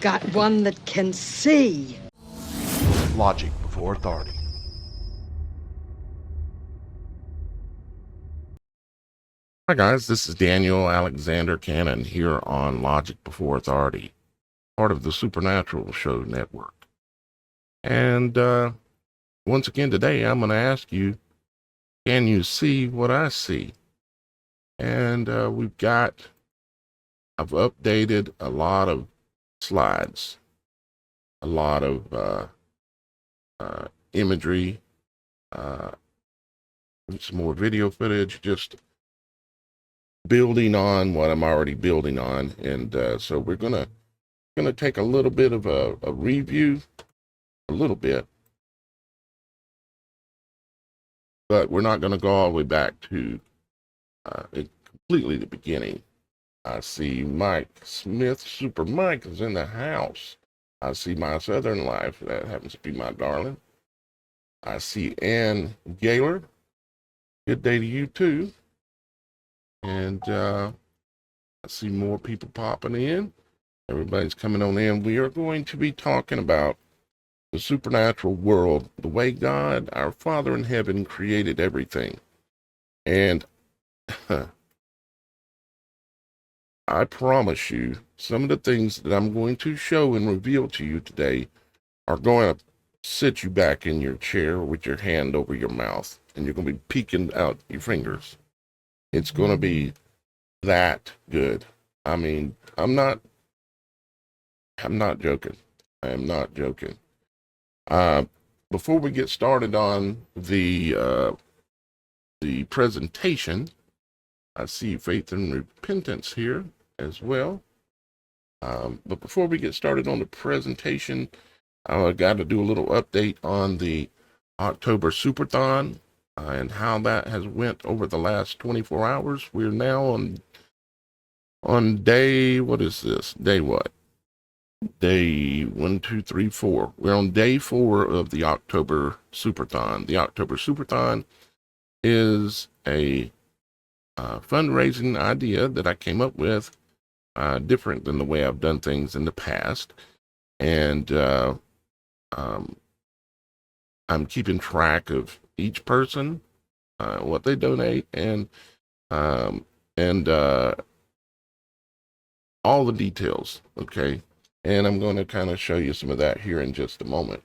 got one that can see. Logic before authority. Hi guys, this is Daniel Alexander Cannon here on Logic Before Authority, part of the Supernatural Show Network. And once again today, I'm going to ask you, can you see what I see? And I've updated a lot of slides, a lot of imagery, some more video footage, just building on what I'm already building on. And so we're gonna take a little bit of a review, a little bit, but we're not going to go all the way back to completely the beginning. I see Mike Smith, Super Mike, is in the house. I see my Southern Life, that happens to be my darling. I see Ann Gaylor. Good day to you too. And I see more people popping in. Everybody's coming on in. We are going to be talking about the supernatural world, the way God, our Father in heaven, created everything. And I promise you, some of the things that I'm going to show and reveal to you today are going to sit you back in your chair with your hand over your mouth, and you're going to be peeking out your fingers. It's going to be that good. I mean, I'm not joking. I am not joking. Before we get started on the presentation, I see faith and repentance here as well. But before we get started on the presentation, I got to do a little update on the October Superthon and how that has went over the last 24 hours. We're now on day, what is this? Day what? Day 1, 2, 3, 4. We're on day 4 of the October Superthon. The October Superthon is a fundraising idea that I came up with, different than the way I've done things in the past. And I'm keeping track of each person, what they donate, and all the details, okay? And I'm going to kind of show you some of that here in just a moment.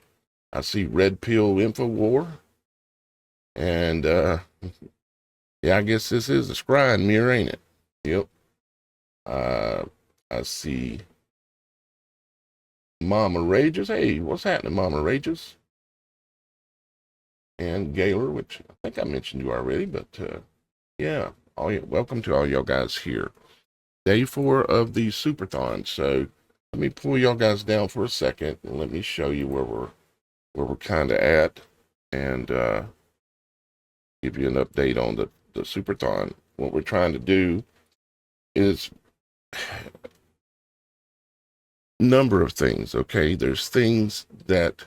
I see Red Pill Infowar. And yeah, I guess this is a scrying mirror, ain't it? Yep. I see Mama Rages. Hey, what's happening, Mama Rages? And Gaylor, which I think I mentioned you already, but yeah, welcome to all y'all guys here. Day 4 of the Superthon. So let me pull y'all guys down for a second and let me show you where we're kind of at, and give you an update on the Superthon. What we're trying to do is number of things, okay? There's things that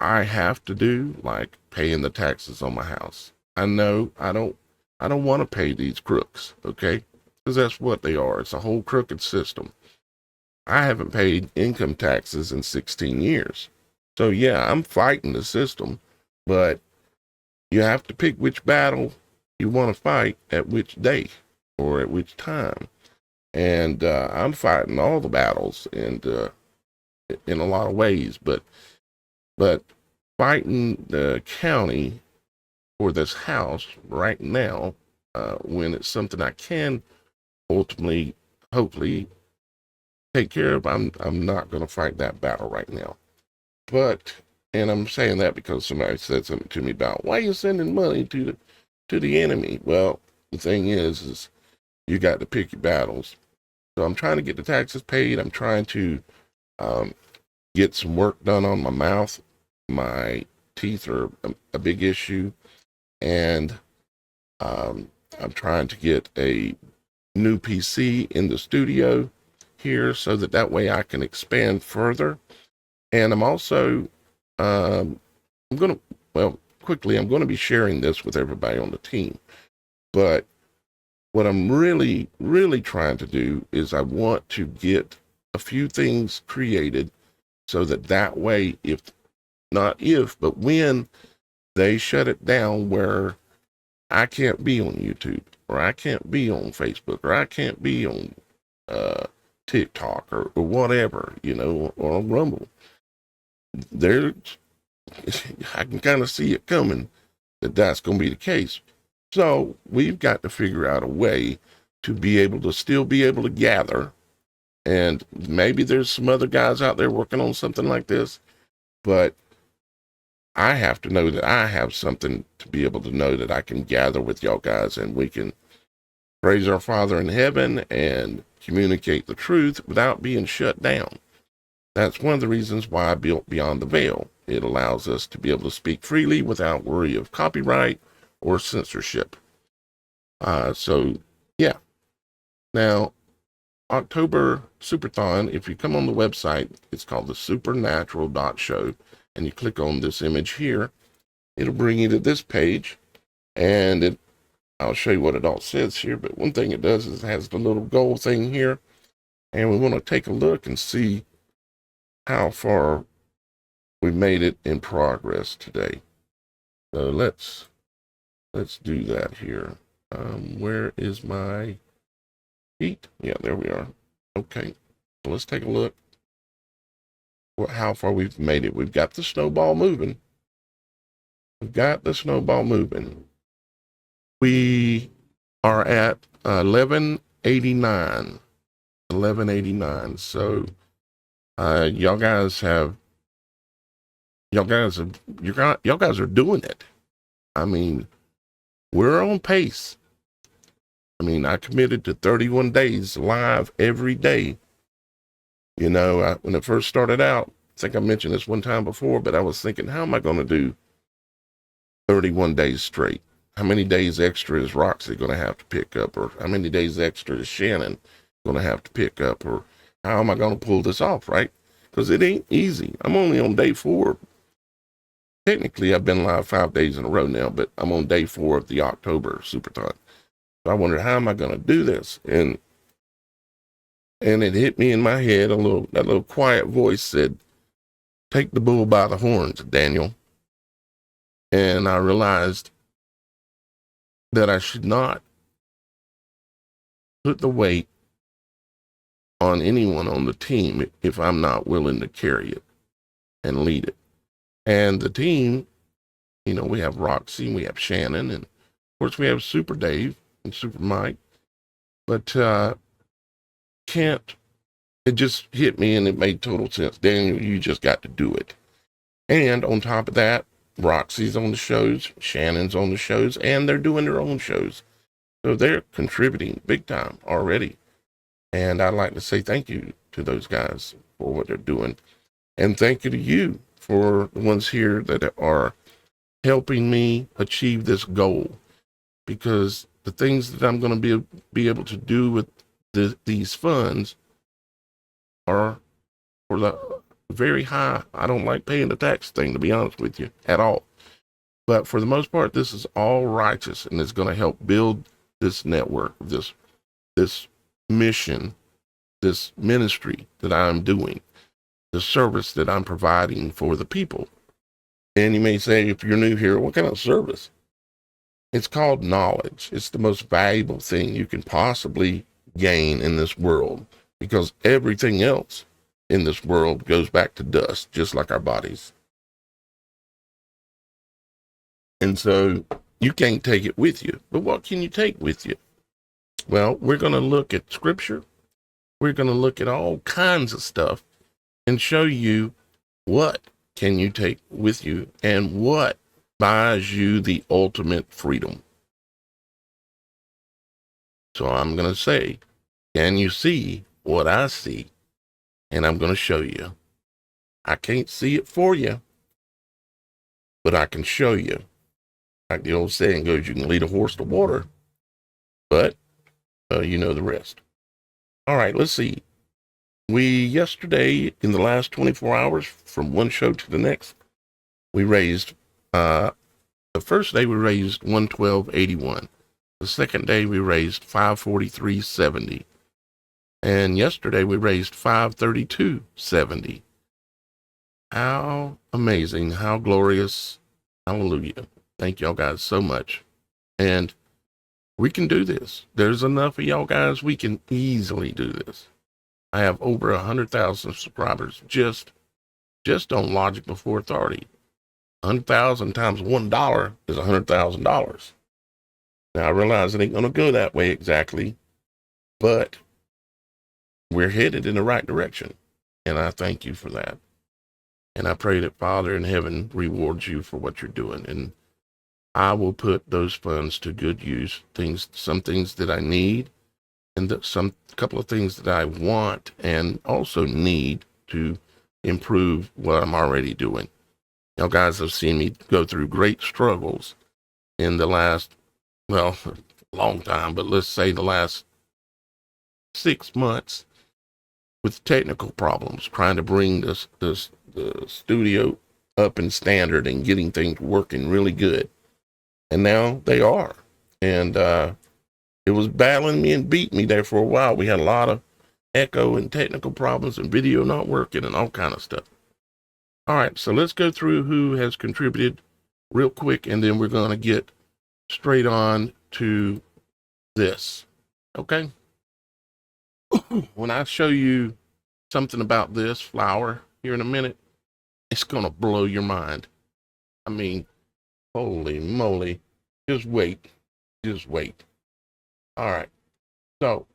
I have to do, like paying the taxes on my house. I know I don't want to pay these crooks, okay? Because that's what they are. It's a whole crooked system. I haven't paid income taxes in 16 years. So yeah, I'm fighting the system, but you have to pick which battle you want to fight at which day or at which time. And I'm fighting all the battles, and in a lot of ways, but fighting the county for this house right now, when it's something I can ultimately, hopefully, take care of, I'm not going to fight that battle right now. But, and I'm saying that because somebody said something to me about, why are you sending money to the enemy? Well, the thing is you got to pick your battles. So I'm trying to get the taxes paid. I'm trying to get some work done on my mouth. My teeth are a big issue. And I'm trying to get a new PC in the studio here so that way I can expand further. And I'm also, I'm going to be sharing this with everybody on the team. But what I'm really, really trying to do is I want to get a few things created so that way, but when they shut it down where I can't be on YouTube, or I can't be on Facebook, or I can't be on TikTok or whatever, or on Rumble, there, I can kind of see it coming that's going to be the case. So we've got to figure out a way to be able to still be able to gather. And maybe there's some other guys out there working on something like this, but I have to know that I have something to be able to know that I can gather with y'all guys, and we can praise our Father in heaven and communicate the truth without being shut down. That's one of the reasons why I built Beyond the Veil. It allows us to be able to speak freely without worry of copyright or censorship. So, yeah. Now, October Superthon, if you come on the website, it's called the supernatural.show, and you click on this image here, it'll bring you to this page, and I'll show you what it all says here, but one thing it does is it has the little goal thing here, and we want to take a look and see how far we made it in progress today. So let's do that here. Where is my sheet? Yeah, there we are. Okay, so let's take a look how far we've made it. We've got the snowball moving. We are at 1189. So y'all guys are doing it. I mean, we're on pace. I mean, I committed to 31 days live every day. When it first started out, I think I mentioned this one time before, but I was thinking, how am I going to do 31 days straight? How many days extra is Roxy going to have to pick up? Or how many days extra is Shannon going to have to pick up? Or how am I going to pull this off, right? Because it ain't easy. I'm only on day 4. Technically, I've been live 5 days in a row now, but I'm on day 4 of the October Superthon. So I wondered, how am I going to do this? And it hit me in my head, that little quiet voice said, take the bull by the horns, Daniel. And I realized that I should not put the weight on anyone on the team if I'm not willing to carry it and lead it. And the team, we have Roxy, we have Shannon, and of course we have Super Dave and Super Mike. But it just hit me and it made total sense. Daniel, you just got to do it. And on top of that, Roxy's on the shows, Shannon's on the shows, and they're doing their own shows. So they're contributing big time already. And I'd like to say thank you to those guys for what they're doing. And thank you to you for the ones here that are helping me achieve this goal. Because the things that I'm going to be able to do with these funds are for the very high. I don't like paying the tax thing, to be honest with you, at all. But for the most part, this is all righteous, and it's going to help build this network, this mission, this ministry that I'm doing, the service that I'm providing for the people. And you may say, if you're new here, what kind of service? It's called knowledge. It's the most valuable thing you can possibly gain in this world, because everything else in this world goes back to dust, just like our bodies. And so you can't take it with you. But what can you take with you? Well, we're going to look at scripture. We're going to look at all kinds of stuff and show you what can you take with you and what buys you the ultimate freedom. So I'm going to say, can you see what I see? And I'm going to show you. I can't see it for you, but I can show you. Like the old saying goes, you can lead a horse to water, but you know the rest. All right, let's see. Yesterday, in the last 24 hours, from one show to the next, we raised, the first day we raised $112.81. The second day we raised $543.70. And yesterday we raised $532.70. How amazing, how glorious. Hallelujah. Thank y'all guys so much. And we can do this. There's enough of y'all guys. We can easily do this. I have over 100,000 subscribers just on Logic Before Authority. 100,000 times $1 is $100,000. Now I realize it ain't going to go that way exactly, but we're headed in the right direction. And I thank you for that. And I pray that Father in heaven rewards you for what you're doing. And I will put those funds to good use. Some things that I need, and couple of things that I want and also need to improve what I'm already doing. Y'all guys have seen me go through great struggles in the last, well, long time, but let's say the last 6 months with technical problems, trying to bring the studio up in standard and getting things working really good. And now they are. And it was battling me and beating me there for a while. We had a lot of echo and technical problems and video not working and all kind of stuff. All right, so let's go through who has contributed real quick, and then we're going to get straight on to this. Okay? When I show you something about this flower here in a minute, it's going to blow your mind. I mean, holy moly. Just wait. Just wait. All right. So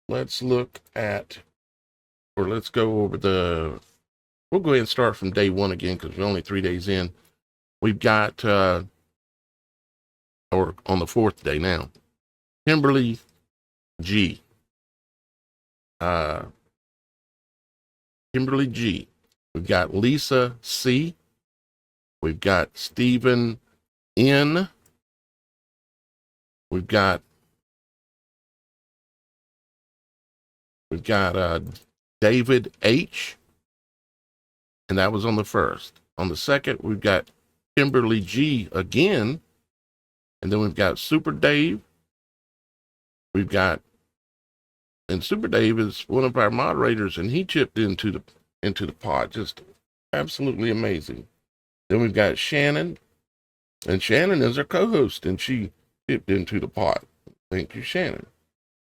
let's look at, or let's go over we'll go ahead and start from day one again because we're only 3 days in. We've got, or on the 4th day now, Kimberly G. Kimberly G. We've got Lisa C. We've got Stephen N. We've got David H. And that was on the 1st. On the 2nd, we've got Kimberly G again. And then we've got Super Dave. And Super Dave is one of our moderators, and he chipped into the pod. Just absolutely amazing. Then we've got Shannon, and Shannon is our co-host, and she chipped into the pod. Thank you, Shannon.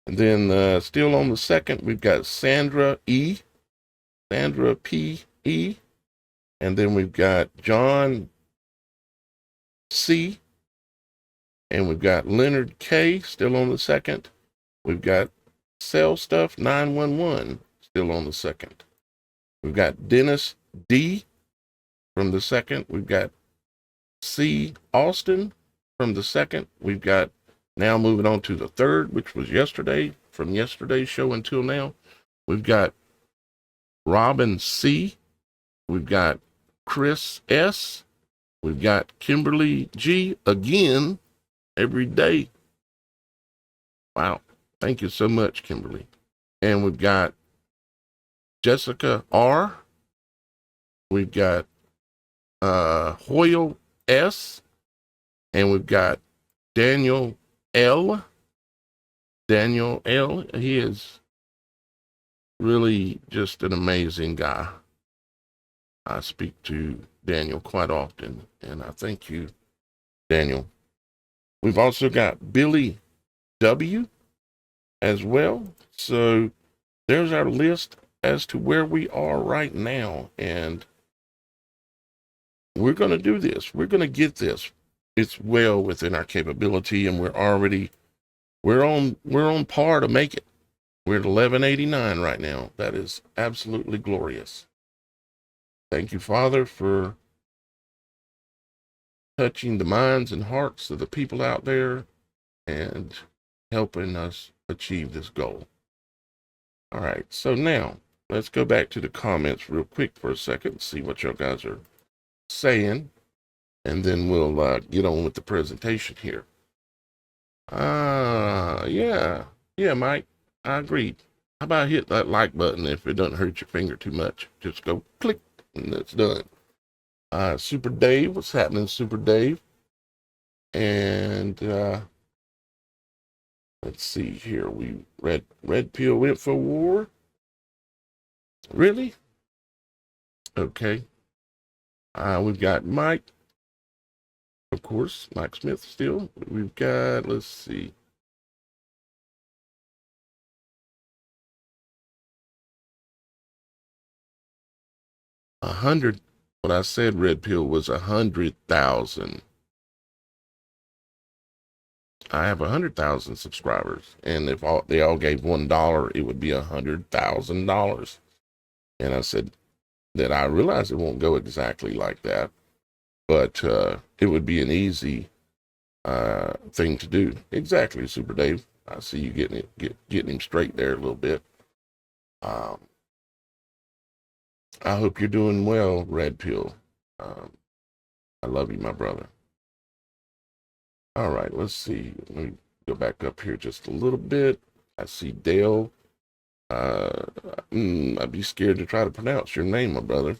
And then still on the 2nd, we've got Sandra P. E. And then we've got John C. And we've got Leonard K. still on the 2nd. We've got Cell Stuff 911 still on the 2nd. We've got Dennis D. from the 2nd. We've got C. Austin from the 2nd. We've got, now moving on to the 3rd, which was yesterday, from yesterday's show until now. We've got Robin C. We've got Chris S. We've got Kimberly G. again every day. Wow. Thank you so much, Kimberly. And we've got Jessica R. We've got Hoyle S. And we've got Daniel L. Daniel L. He is really just an amazing guy. I speak to Daniel quite often, and I thank you, Daniel. We've also got Billy W. as well. So there's our list as to where we are right now, and we're going to do this. We're going to get this. It's well within our capability, and we're on par to make it. We're at 1189 right now. That is absolutely glorious. Thank you, Father, for touching the minds and hearts of the people out there and helping us achieve this goal. All right, so now let's go back to the comments real quick for a second and see what y'all guys are saying, and then we'll get on with the presentation here. Yeah, Mike, I agree. How about hit that like button if it doesn't hurt your finger too much? Just go click, and it's done. Super Dave, what's happening, Super Dave? And Let's see here. Red Pill went for war. Really? Okay. We've got Mike, of course, Mike Smith still. We've got, let's see. What I said Red Pill was 100,000. I have 100,000 subscribers, and if they all gave $1, it would be $100,000. And I said that I realize it won't go exactly like that, but it would be an easy thing to do. Exactly, Super Dave. I see you getting him straight there a little bit. Um, I hope you're doing well, Red Pill. Um, I love you, my brother. All right, let's see. Let me go back up here just a little bit. I see Dale. I'd be scared to try to pronounce your name, my brother.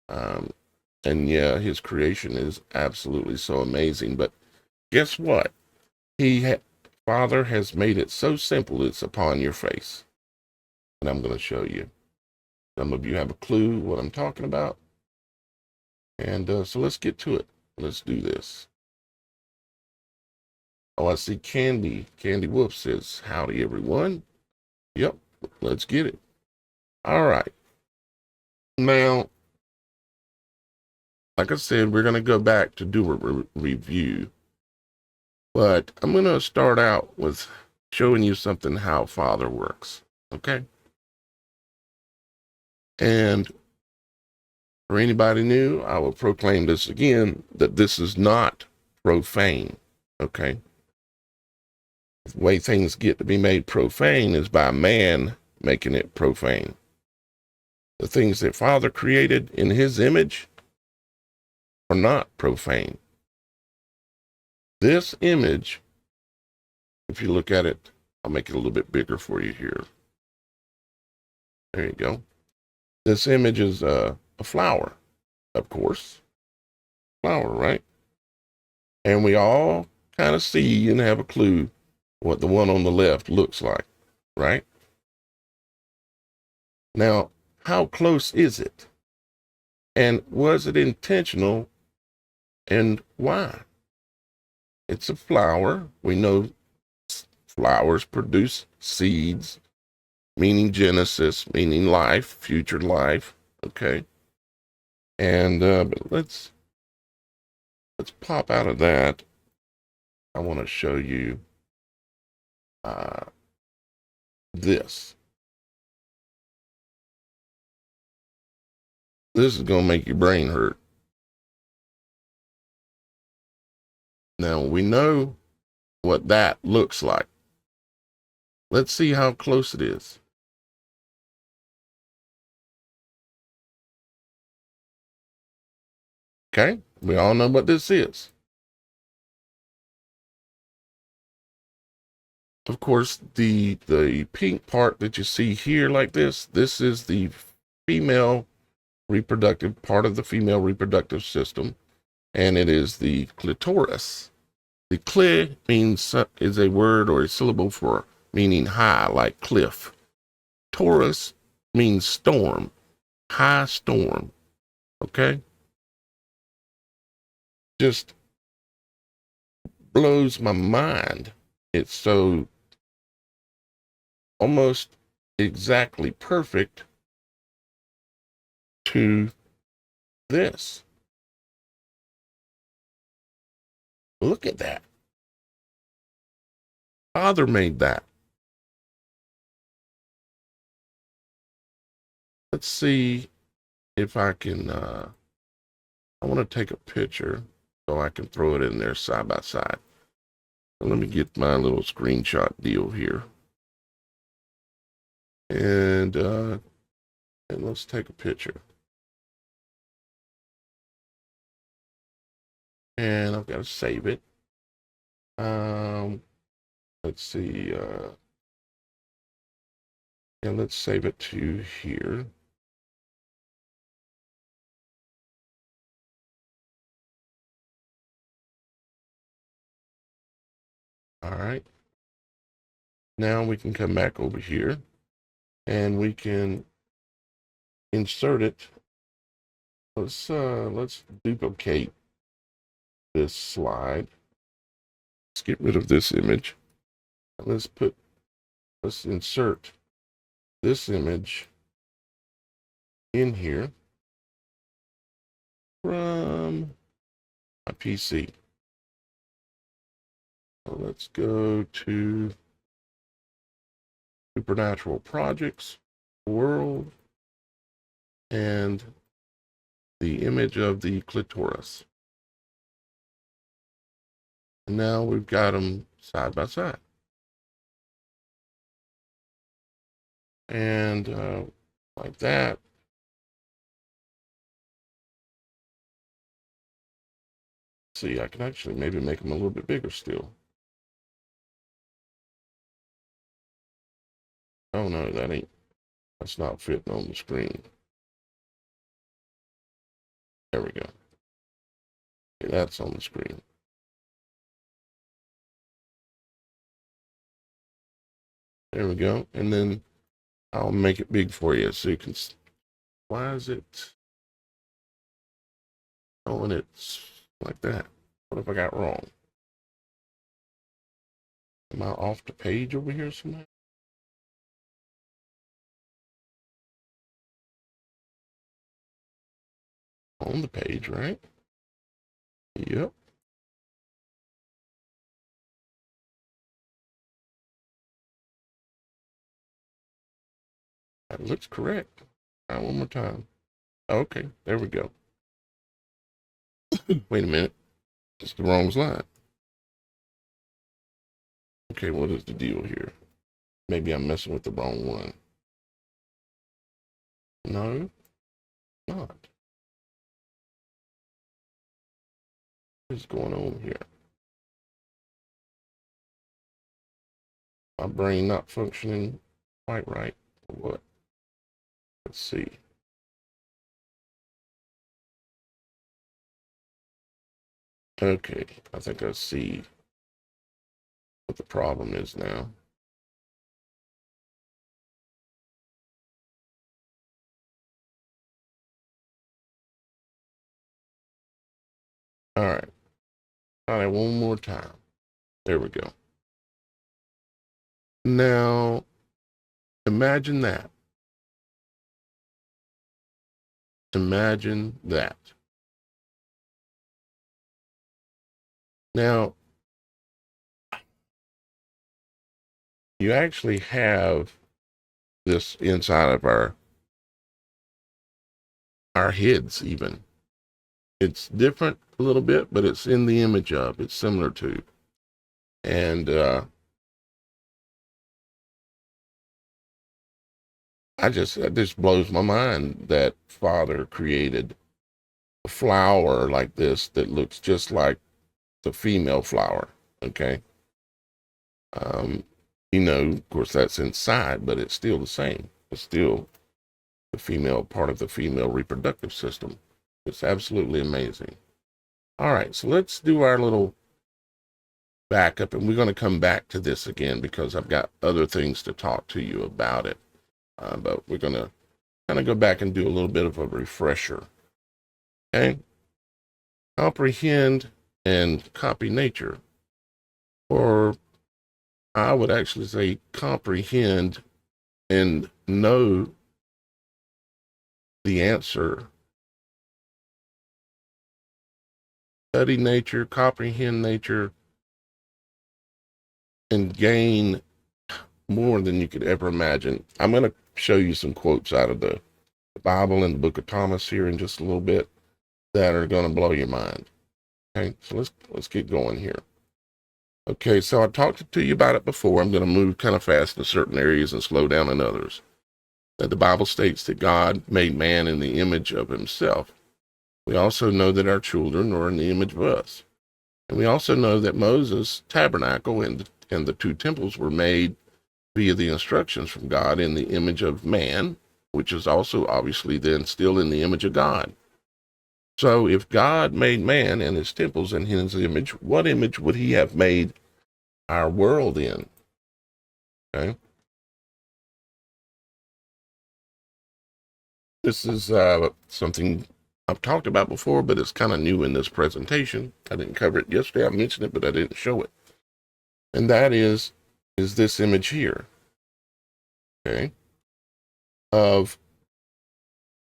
And yeah, his creation is absolutely so amazing. But guess what? Father has made it so simple, it's upon your face. And I'm going to show you. Some of you have a clue what I'm talking about. And so let's get to it. Let's do this. Oh, I see Candy. Candy Wolf says, howdy, everyone. Yep, let's get it. All right. Now, like I said, we're going to go back to do a review. But I'm going to start out with showing you something how Father works. Okay? And for anybody new, I will proclaim this again, that this is not profane. Okay? The way things get to be made profane is by man making it profane. The things that Father created in his image are not profane. This image, if you look at it, I'll make it a little bit bigger for you here. There you go. This image is a flower, of course. Flower, right? And we all kind of see and have a clue what the one on the left looks like, right? Now, how close is it? And was it intentional, and why? It's a flower. We know flowers produce seeds, meaning Genesis, meaning life, future life. Okay. And but let's pop out of that. I want to show you this. This is going to make your brain hurt. Now, we know what that looks like. Let's see how close it is. Okay, we all know what this is. Of course, the pink part that you see here like this is the female reproductive part of the female reproductive system, and it is the clitoris. The cli means is a word or a syllable for meaning high, like cliff. Taurus means storm, high storm. Okay, just blows my mind. It's so almost exactly perfect to this. Look at that. Father made that. Let's see if I can, I want to take a picture so I can throw it in there side by side. So let me get my little screenshot deal here. And let's take a picture. And I've got to save it. Let's see, and let's save it to here. All right. Now we can come back over here and we can insert it. Let's duplicate this slide. Let's get rid of this image. Let's insert this image in here from my PC. So let's go to Supernatural Projects, World, and the image of the clitoris. And now we've got them side by side. And like that. See, I can actually maybe make them a little bit bigger still. Oh no, that's not fitting on the screen. There we go. Okay, that's on the screen. There we go. And then I'll make it big for you so you can. Why is it showing it like that? What have I got wrong? Am I off the page over here somewhere? On the page, right? Yep. That looks correct. Try one more time. Okay, there we go. Wait a minute. It's the wrong slide. Okay, what is the deal here? Maybe I'm messing with the wrong one. No, not. What is going on here? My brain not functioning quite right, or what? Let's see. Okay, I think I see what the problem is now. All right. All right, one more time. There we go. Now, imagine that. Imagine that. Now, you actually have this inside of our heads even. It's different a little bit, but it's in the image of, it's similar to. And it just blows my mind that Father created a flower like this that looks just like the female flower. Okay. Of course that's inside, but it's still the same. It's still the female part of the female reproductive system. It's absolutely amazing. All right, so let's do our little backup, and we're going to come back to this again because I've got other things to talk to you about it. But we're going to kind of go back and do a little bit of a refresher. Okay? Comprehend and copy nature. Or I would actually say comprehend and know the answer. Study nature, comprehend nature, and gain more than you could ever imagine. I'm going to show you some quotes out of the Bible and the book of Thomas here in just a little bit that are going to blow your mind. Okay, so let's get going here. Okay, so I talked to you about it before. I'm going to move kind of fast in certain areas and slow down in others. That the Bible states that God made man in the image of himself. We also know that our children are in the image of us. And we also know that Moses' tabernacle and the two temples were made via the instructions from God in the image of man, which is also obviously then still in the image of God. So if God made man and his temples in his image, what image would he have made our world in? Okay. This is something I've talked about before, but it's kind of new in this presentation. I didn't cover it yesterday. I mentioned it, but I didn't show it. And that is this image here, okay, of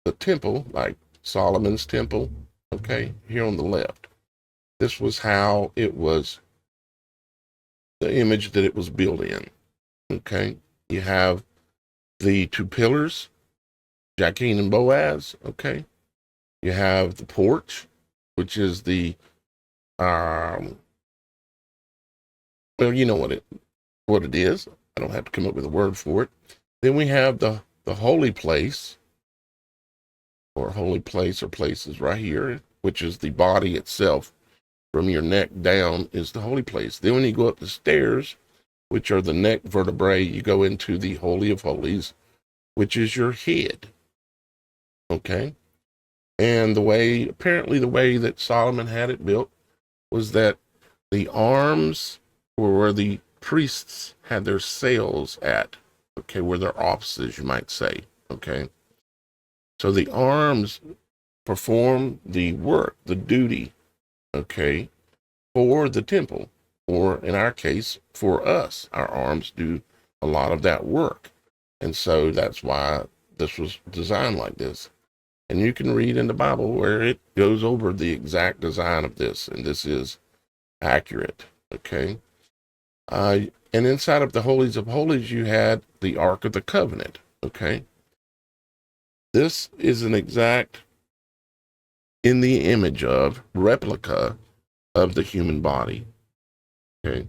the temple, like Solomon's temple, okay, here on the left. This was how it was, the image that it was built in, okay. You have the two pillars, Jachin and Boaz, okay. You have the porch, which is the, well, you know what it is. I don't have to come up with a word for it. Then we have the holy place, or holy place, or places right here, which is the body itself. From your neck down is the holy place. Then when you go up the stairs, which are the neck vertebrae, you go into the Holy of Holies, which is your head. Okay? And apparently the way that Solomon had it built was that the arms were where the priests had their sails at, okay, where their offices, you might say, okay? So the arms perform the work, the duty, okay, for the temple, or in our case, for us. Our arms do a lot of that work. And so that's why this was designed like this. And you can read in the Bible where it goes over the exact design of this, and this is accurate, okay? And inside of the Holies of Holies, you had the Ark of the Covenant, okay? This is an exact, in the image of, replica of the human body, okay?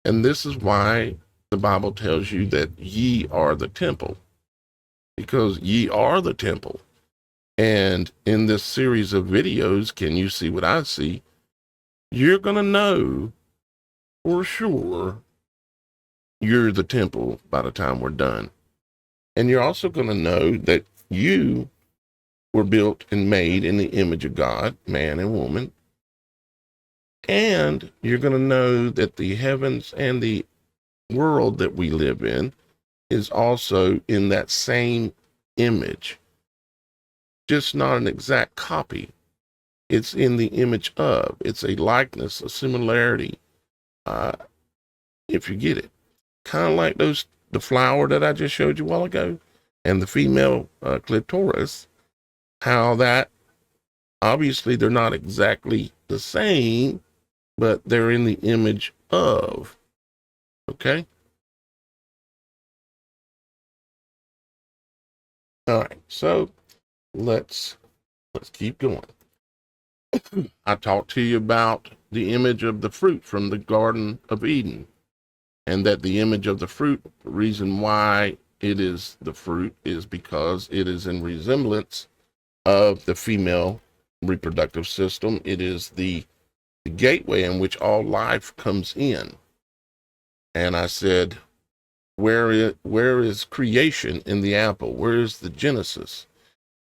And this is why the Bible tells you that ye are the temple, because ye are the temple. And in this series of videos, can you see what I see? You're going to know for sure you're the temple by the time we're done. And you're also going to know that you were built and made in the image of God, man and woman. And you're going to know that the heavens and the world that we live in is also in that same image, just not an exact copy. It's in the image of, it's a likeness, a similarity, if you get it. Kind of like the flower that I just showed you a while ago, and the female clitoris, how that, obviously they're not exactly the same, but they're in the image of, okay? All right, so let's keep going. I talked to you about the image of the fruit from the Garden of Eden, and that the image of the fruit, the reason why it is the fruit is because it is in resemblance of the female reproductive system. It is the gateway in which all life comes in. And I said, where is creation in the apple? Where is the Genesis?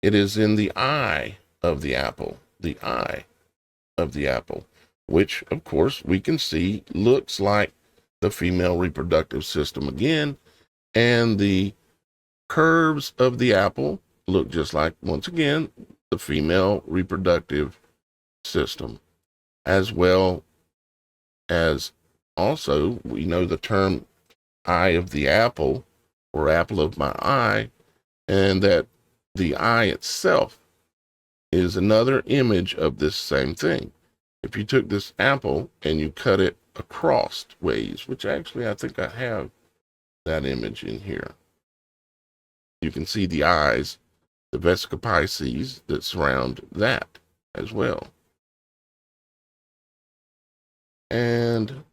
It is in the eye of the apple, the eye of the apple, which of course we can see looks like the female reproductive system again, and the curves of the apple look just like, once again, the female reproductive system, as well as also we know the term eye of the apple, or apple of my eye, and that the eye itself is another image of this same thing. If you took this apple and you cut it across ways, which actually I think I have that image in here, you can see the eyes, the vesica piscis that surround that as well. And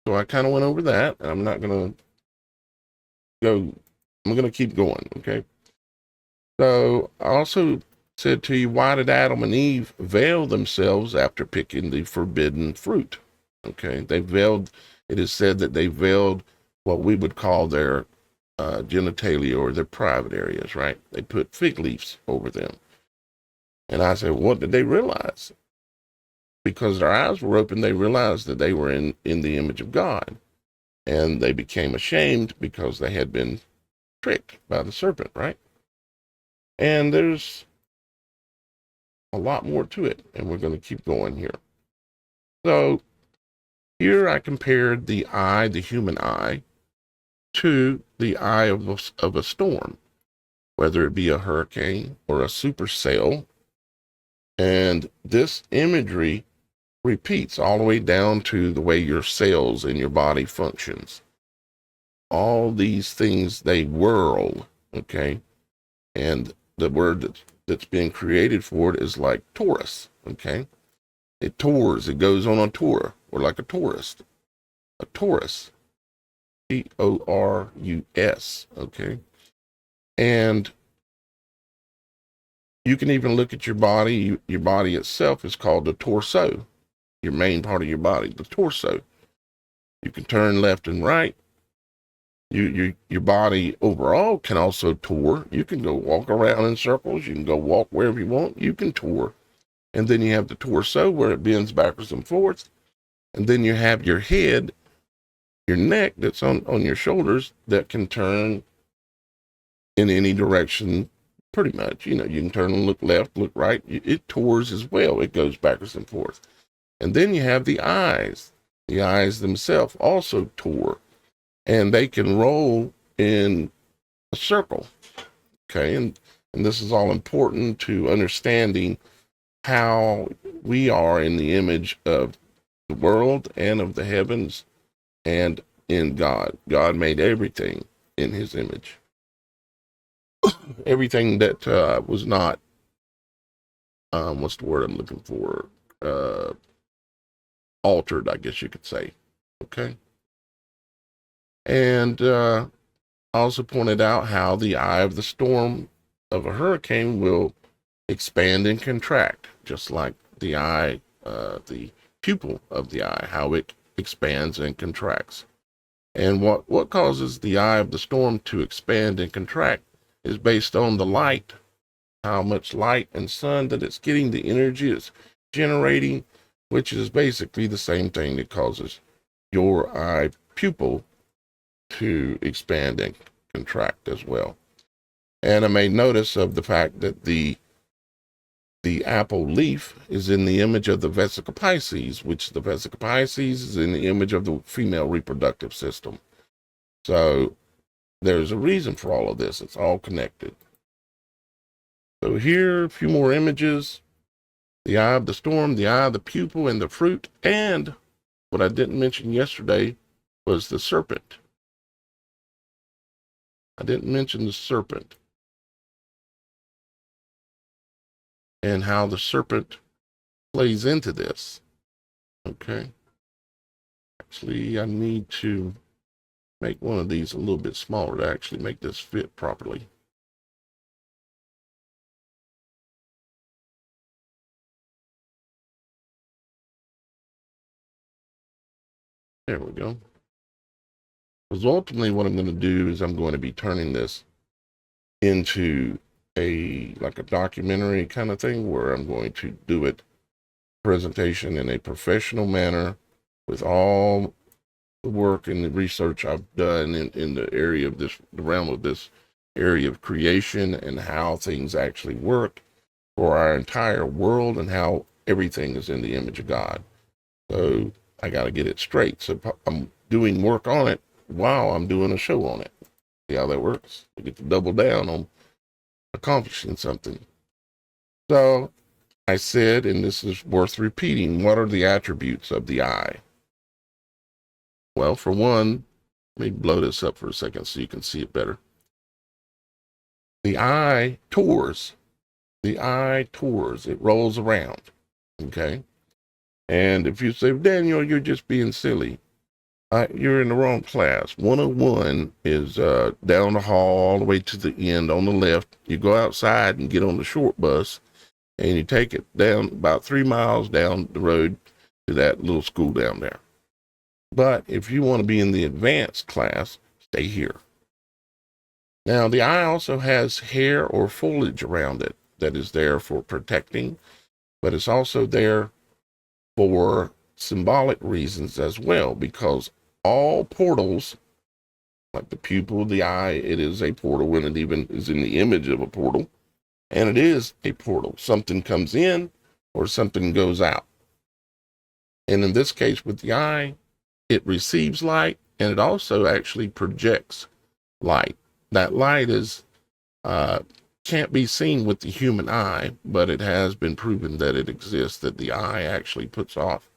so I kind of went over that, and I'm not going to go, I'm going to keep going, okay? So I also said to you, why did Adam and Eve veil themselves after picking the forbidden fruit? Okay, they veiled, it is said that they veiled what we would call their genitalia, or their private areas, right? They put fig leaves over them. And I said, what did they realize? Because their eyes were open, they realized that they were in the image of God. and they became ashamed because they had been tricked by the serpent, right? And there's a lot more to it, and we're going to keep going here. So here I compared the eye, the human eye, to the eye of a storm, whether it be a hurricane or a supercell. And this imagery repeats all the way down to the way your cells in your body functions. All these things, they whirl, okay? And the word that's being created for it is like Taurus, okay? It tours, it goes on a tour, or like a tourist. A Taurus, Taurus, okay? And you can even look at your body. Your body itself is called the torso, your main part of your body, the torso. You can turn left and right. Your body overall can also tour. You can go walk around in circles. You can go walk wherever you want. You can tour. And then you have the torso where it bends backwards and forwards. And then you have your head, your neck that's on your shoulders that can turn in any direction pretty much. You can turn and look left, look right. It tours as well. It goes backwards and forth. And then you have the eyes. The eyes themselves also tour. And they can roll in a circle, okay? And this is all important to understanding how we are in the image of the world and of the heavens and in God. God made everything in his image. Everything that was not, what's the word I'm looking for? Altered, I guess you could say, okay? And I also pointed out how the eye of the storm of a hurricane will expand and contract, just like the eye, the pupil of the eye, how it expands and contracts. And what causes the eye of the storm to expand and contract is based on the light, how much light and sun that it's getting, the energy it's generating, which is basically the same thing that causes your eye pupil to expand and contract as well. And I made notice of the fact that the apple leaf is in the image of the Vesica Pisces, which the Vesica Pisces is in the image of the female reproductive system. So there's a reason for all of this. It's all connected. So here, a few more images. The eye of the storm, the eye of the pupil, and the fruit. And what I didn't mention yesterday was the serpent. I didn't mention the serpent and how the serpent plays into this. Okay. Actually, I need to make one of these a little bit smaller to actually make this fit properly. There we go. Because ultimately what I'm going to do is I'm going to be turning this into like a documentary kind of thing where I'm going to do it presentation in a professional manner with all the work and the research I've done in the area of the realm of this area of creation and how things actually work for our entire world and how everything is in the image of God. So I got to get it straight. So I'm doing work on it while I'm doing a show on it. See how that works? We get to double down on accomplishing something. So I said, and this is worth repeating, what are the attributes of the eye? Well, for one, let me blow this up for a second so you can see it better. The eye tours. The eye tours. It rolls around. Okay? And if you say, Daniel, you're just being silly, you're in the wrong class. 101 is down the hall all the way to the end on the left. You go outside and get on the short bus, and you take it down about 3 miles down the road to that little school down there. But if you want to be in the advanced class, stay here. Now, the eye also has hair or foliage around it that is there for protecting, but it's also there for symbolic reasons as well, because all portals, like the pupil, the eye, it is a portal, and it even is in the image of a portal. And it is a portal. Something comes in or something goes out. And in this case, with the eye, it receives light, and it also actually projects light. That light is can't be seen with the human eye, but it has been proven that it exists, that the eye actually puts off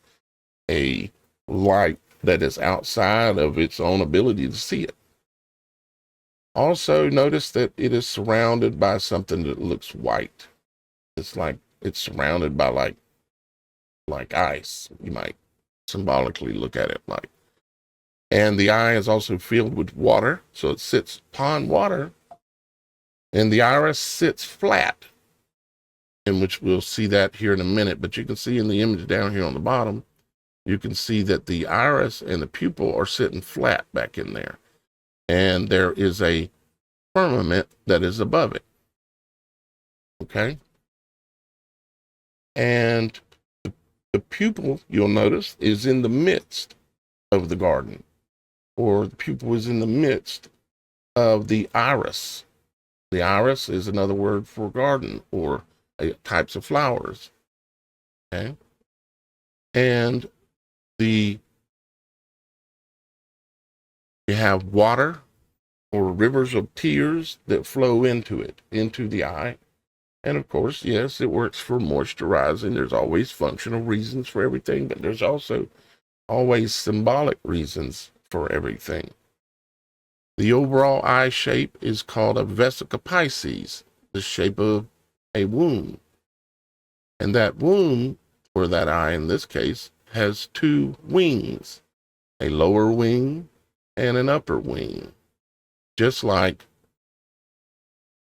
a light that is outside of its own ability to see it. Also, notice that it is surrounded by something that looks white. It's like it's surrounded by like ice. You might symbolically look at it like. And the eye is also filled with water, so it sits upon water. And the iris sits flat, in which we'll see that here in a minute. But you can see in the image down here on the bottom, you can see that the iris and the pupil are sitting flat back in there. And there is a firmament that is above it. Okay? And the pupil, you'll notice, is in the midst of the garden, or the pupil is in the midst of the iris. The iris is another word for garden or types of flowers. Okay? And you have water or rivers of tears that flow into it, into the eye. And of course, yes, it works for moisturizing. There's always functional reasons for everything, but there's also always symbolic reasons for everything. The overall eye shape is called a vesica piscis, the shape of a womb. And that womb, or that eye in this case, has two wings, a lower wing and an upper wing, just like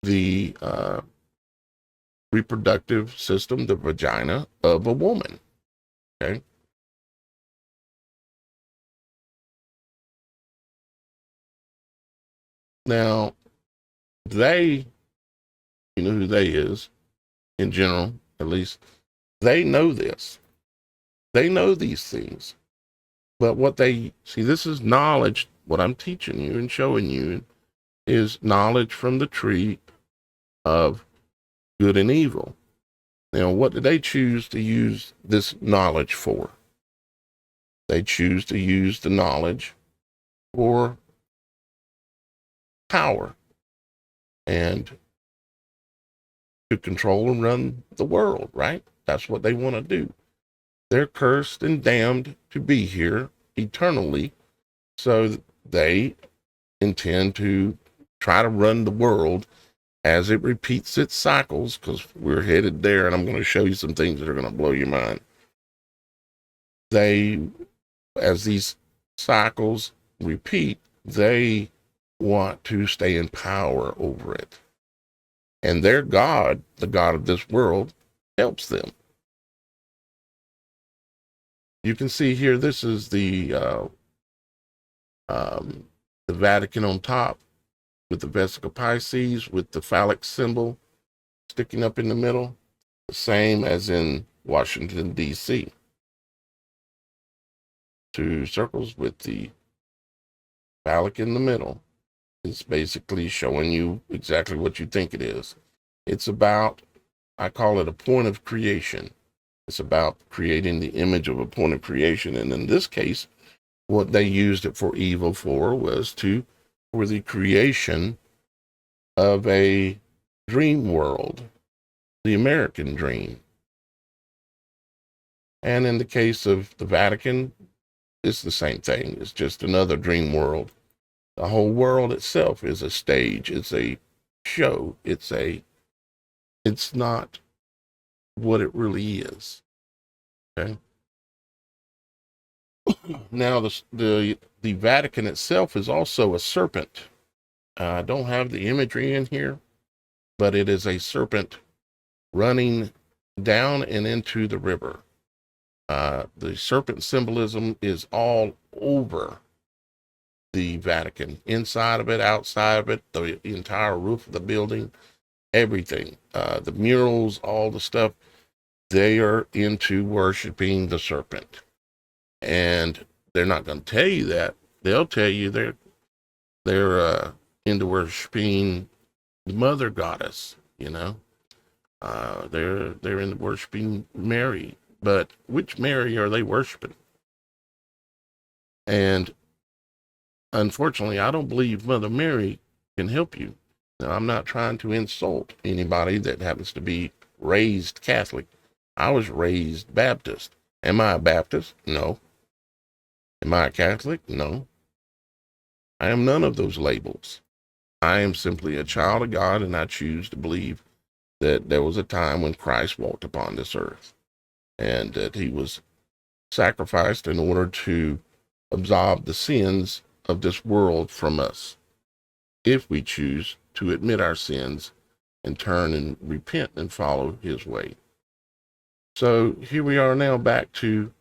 the reproductive system, the vagina of a woman. Okay. Now, they, you know who they is, in general, at least, they know this. They know these things. But what they see, this is knowledge. What I'm teaching you and showing you is knowledge from the tree of good and evil. Now, what do they choose to use this knowledge for? They choose to use the knowledge for power and to control and run the world, right? That's what they want to do. They're cursed and damned to be here eternally, so they intend to try to run the world as it repeats its cycles, because we're headed there, and I'm going to show you some things that are going to blow your mind. As these cycles repeat, they want to stay in power over it. And their God, the God of this world, helps them. You can see here, this is the Vatican on top with the vesica piscis with the phallic symbol sticking up in the middle, the same as in Washington, D.C. Two circles with the phallic in the middle. It's basically showing you exactly what you think it is. It's about, I call it a point of creation. It's about creating the image of a point of creation. And in this case, what they used it for evil for was for the creation of a dream world, the American dream. And in the case of the Vatican, it's the same thing. It's just another dream world. The whole world itself is a stage. It's a show. It's not what it really is. Okay. Now the Vatican itself is also a serpent. I don't have the imagery in here, but it is a serpent running down and into the river. The serpent symbolism is all over the Vatican, inside of it, outside of it, the entire roof of the building, everything, the murals, all the stuff. They are into worshiping the serpent, and they're not going to tell you that they'll tell you they're into worshiping the mother goddess, you know. They're into worshiping Mary, but which Mary are they worshiping? And unfortunately, I don't believe Mother Mary can help you. Now, I'm not trying to insult anybody that happens to be raised Catholic. I was raised Baptist. Am I a Baptist? No. Am I a Catholic? No. I am none of those labels. I am simply a child of God, and I choose to believe that there was a time when Christ walked upon this earth and that he was sacrificed in order to absolve the sins of this world from us, if we choose to admit our sins and turn and repent and follow his way. So here we are now, back to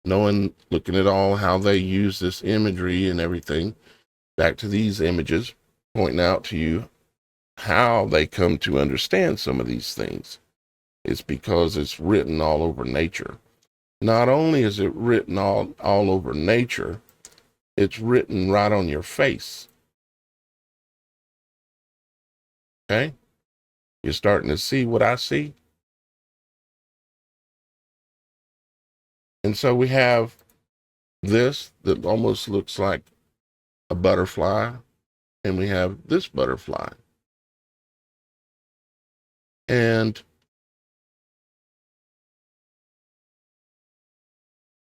looking at all how they use this imagery and everything, back to these images, pointing out to you how they come to understand some of these things. It's because it's written all over nature. Not only is it written all over nature, it's written right on your face. Okay? You're starting to see what I see. And so we have this that almost looks like a butterfly, and we have this butterfly. And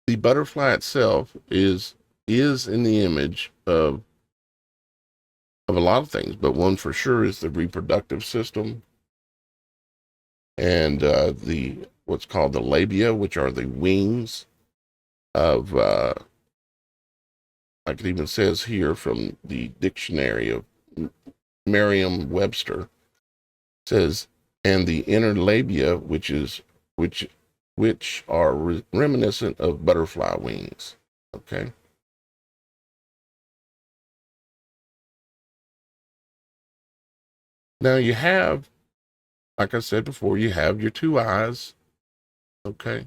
the butterfly itself is in the image of a lot of things, but one for sure is the reproductive system, and the what's called the labia, which are the wings of, like it even says here from the dictionary of Merriam-Webster, says, and the inner labia, which are reminiscent of butterfly wings. Okay. Now you have, like I said before, you have your two eyes. Okay.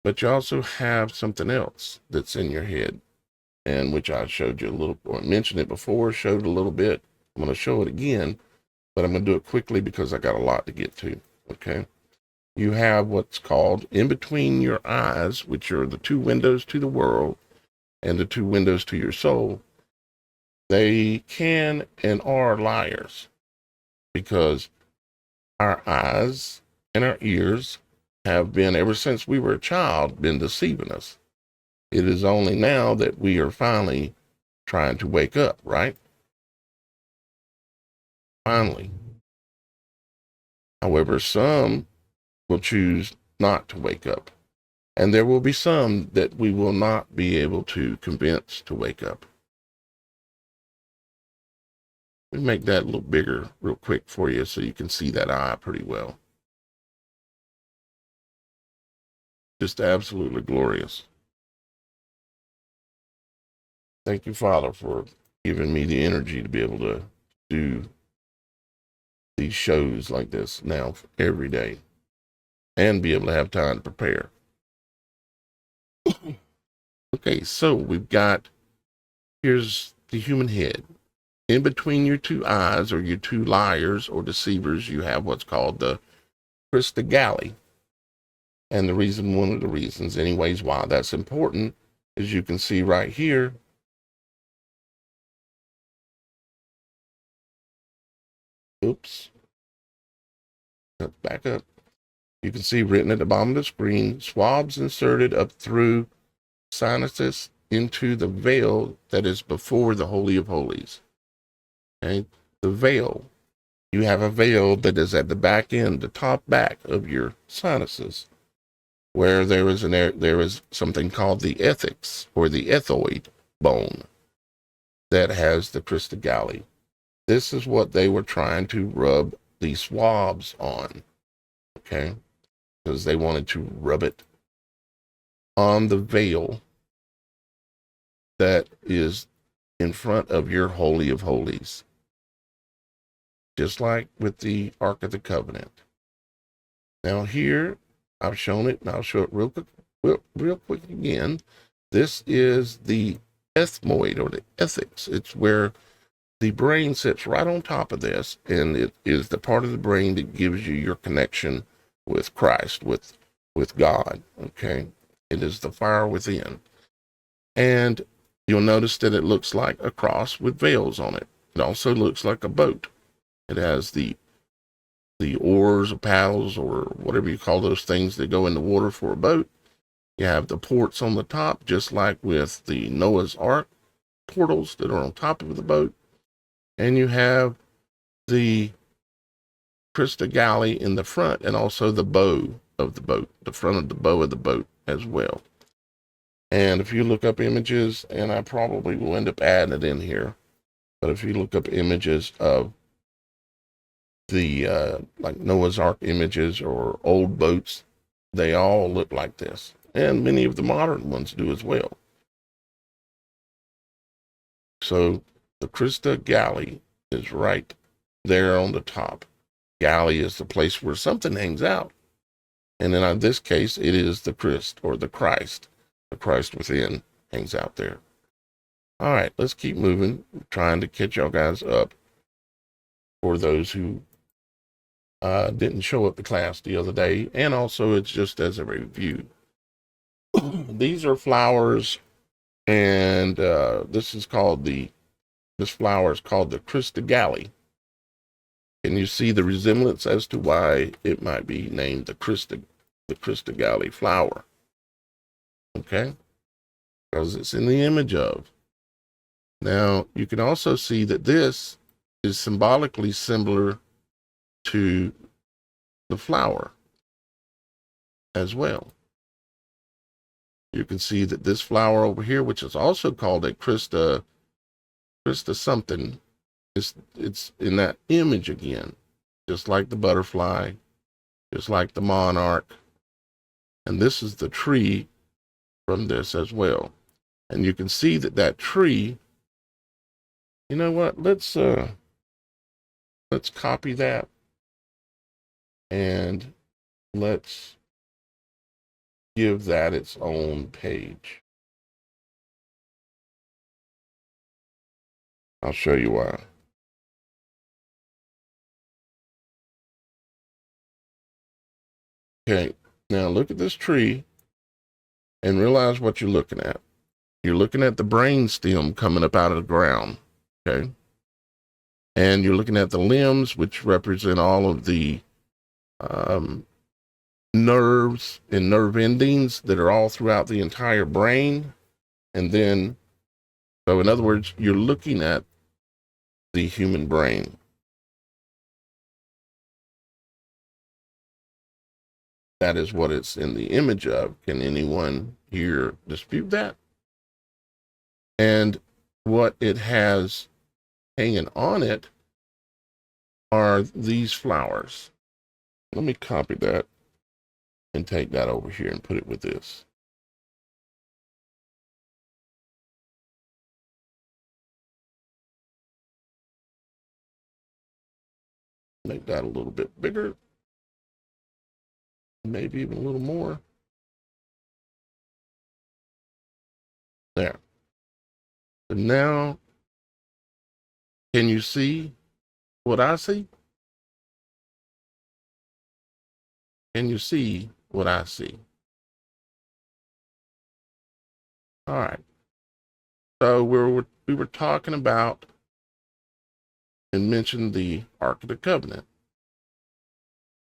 But you also have something else that's in your head, and which I showed you a little, or mentioned it before, showed a little bit. I'm going to show it again, but I'm going to do it quickly because I got a lot to get to. Okay. You have what's called in between your eyes, which are the two windows to the world and the two windows to your soul. They can and are liars, because our eyes and our ears have been, ever since we were a child, been deceiving us. It is only now that we are finally trying to wake up, right? Finally. However, some will choose not to wake up. And there will be some that we will not be able to convince to wake up. Let me make that a little bigger real quick for you so you can see that eye pretty well. Just absolutely glorious. Thank you, Father, for giving me the energy to be able to do these shows like this now every day and be able to have time to prepare. Okay, so we've got, here's the human head. In between your two eyes, or your two liars or deceivers, you have what's called the crista galli. And one of the reasons anyways why that's important is you can see right here, oops, let's back up. You can see written at the bottom of the screen, swabs inserted up through sinuses into the veil that is before the Holy of Holies. Okay, the veil. You have a veil that is at the back end, the top back of your sinuses, where there is something called the ethix, or the ethoid bone, that has the crista galli. This is what they were trying to rub these swabs on, okay? Because they wanted to rub it on the veil that is in front of your Holy of Holies. Just like with the Ark of the Covenant. Now here, I've shown it, and I'll show it real quick again. This is the ethmoid, or the ethics. It's where the brain sits right on top of this, and it is the part of the brain that gives you your connection with Christ, with God. Okay, it is the fire within, and you'll notice that it looks like a cross with veils on it. It also looks like a boat. It has the oars or paddles or whatever you call those things that go in the water for a boat. You have the ports on the top, just like with the Noah's Ark portals that are on top of the boat. And you have the Christa galley in the front, and also the bow of the boat, the front of the bow of the boat as well. And if you look up images, and I probably will end up adding it in here, but if you look up images of the like Noah's Ark images or old boats, they all look like this. And many of the modern ones do as well. So the Christa galley is right there on the top. Galley is the place where something hangs out. And in this case, it is the Christ, or the Christ. The Christ within hangs out there. All right, let's keep moving. I'm trying to catch y'all guys up for those who didn't show up to class the other day. And also, it's just as a review. These are flowers, and this flower is called the Christa galley. And you see the resemblance as to why it might be named the Christa galley flower. Okay? Because it's in the image of. Now, you can also see that this is symbolically similar to the flower as well. You can see that this flower over here, which is also called a Christa something, it's in that image again, just like the butterfly, just like the monarch. And this is the tree from this as well. And you can see that tree, you know what, let's copy that, and let's give that its own page. I'll show you why. Okay, now look at this tree and realize what you're looking at. You're looking at the brain stem coming up out of the ground, okay? And you're looking at the limbs, which represent all of the nerves and nerve endings that are all throughout the entire brain. And then, so in other words, you're looking at the human brain. That is what it's in the image of. Can anyone here dispute that? And what it has hanging on it are these flowers. Let me copy that and take that over here and put it with this. Make that a little bit bigger. Maybe even a little more. There. So now, can you see what I see? Can you see what I see? All right. So we were talking about and mentioned the Ark of the Covenant.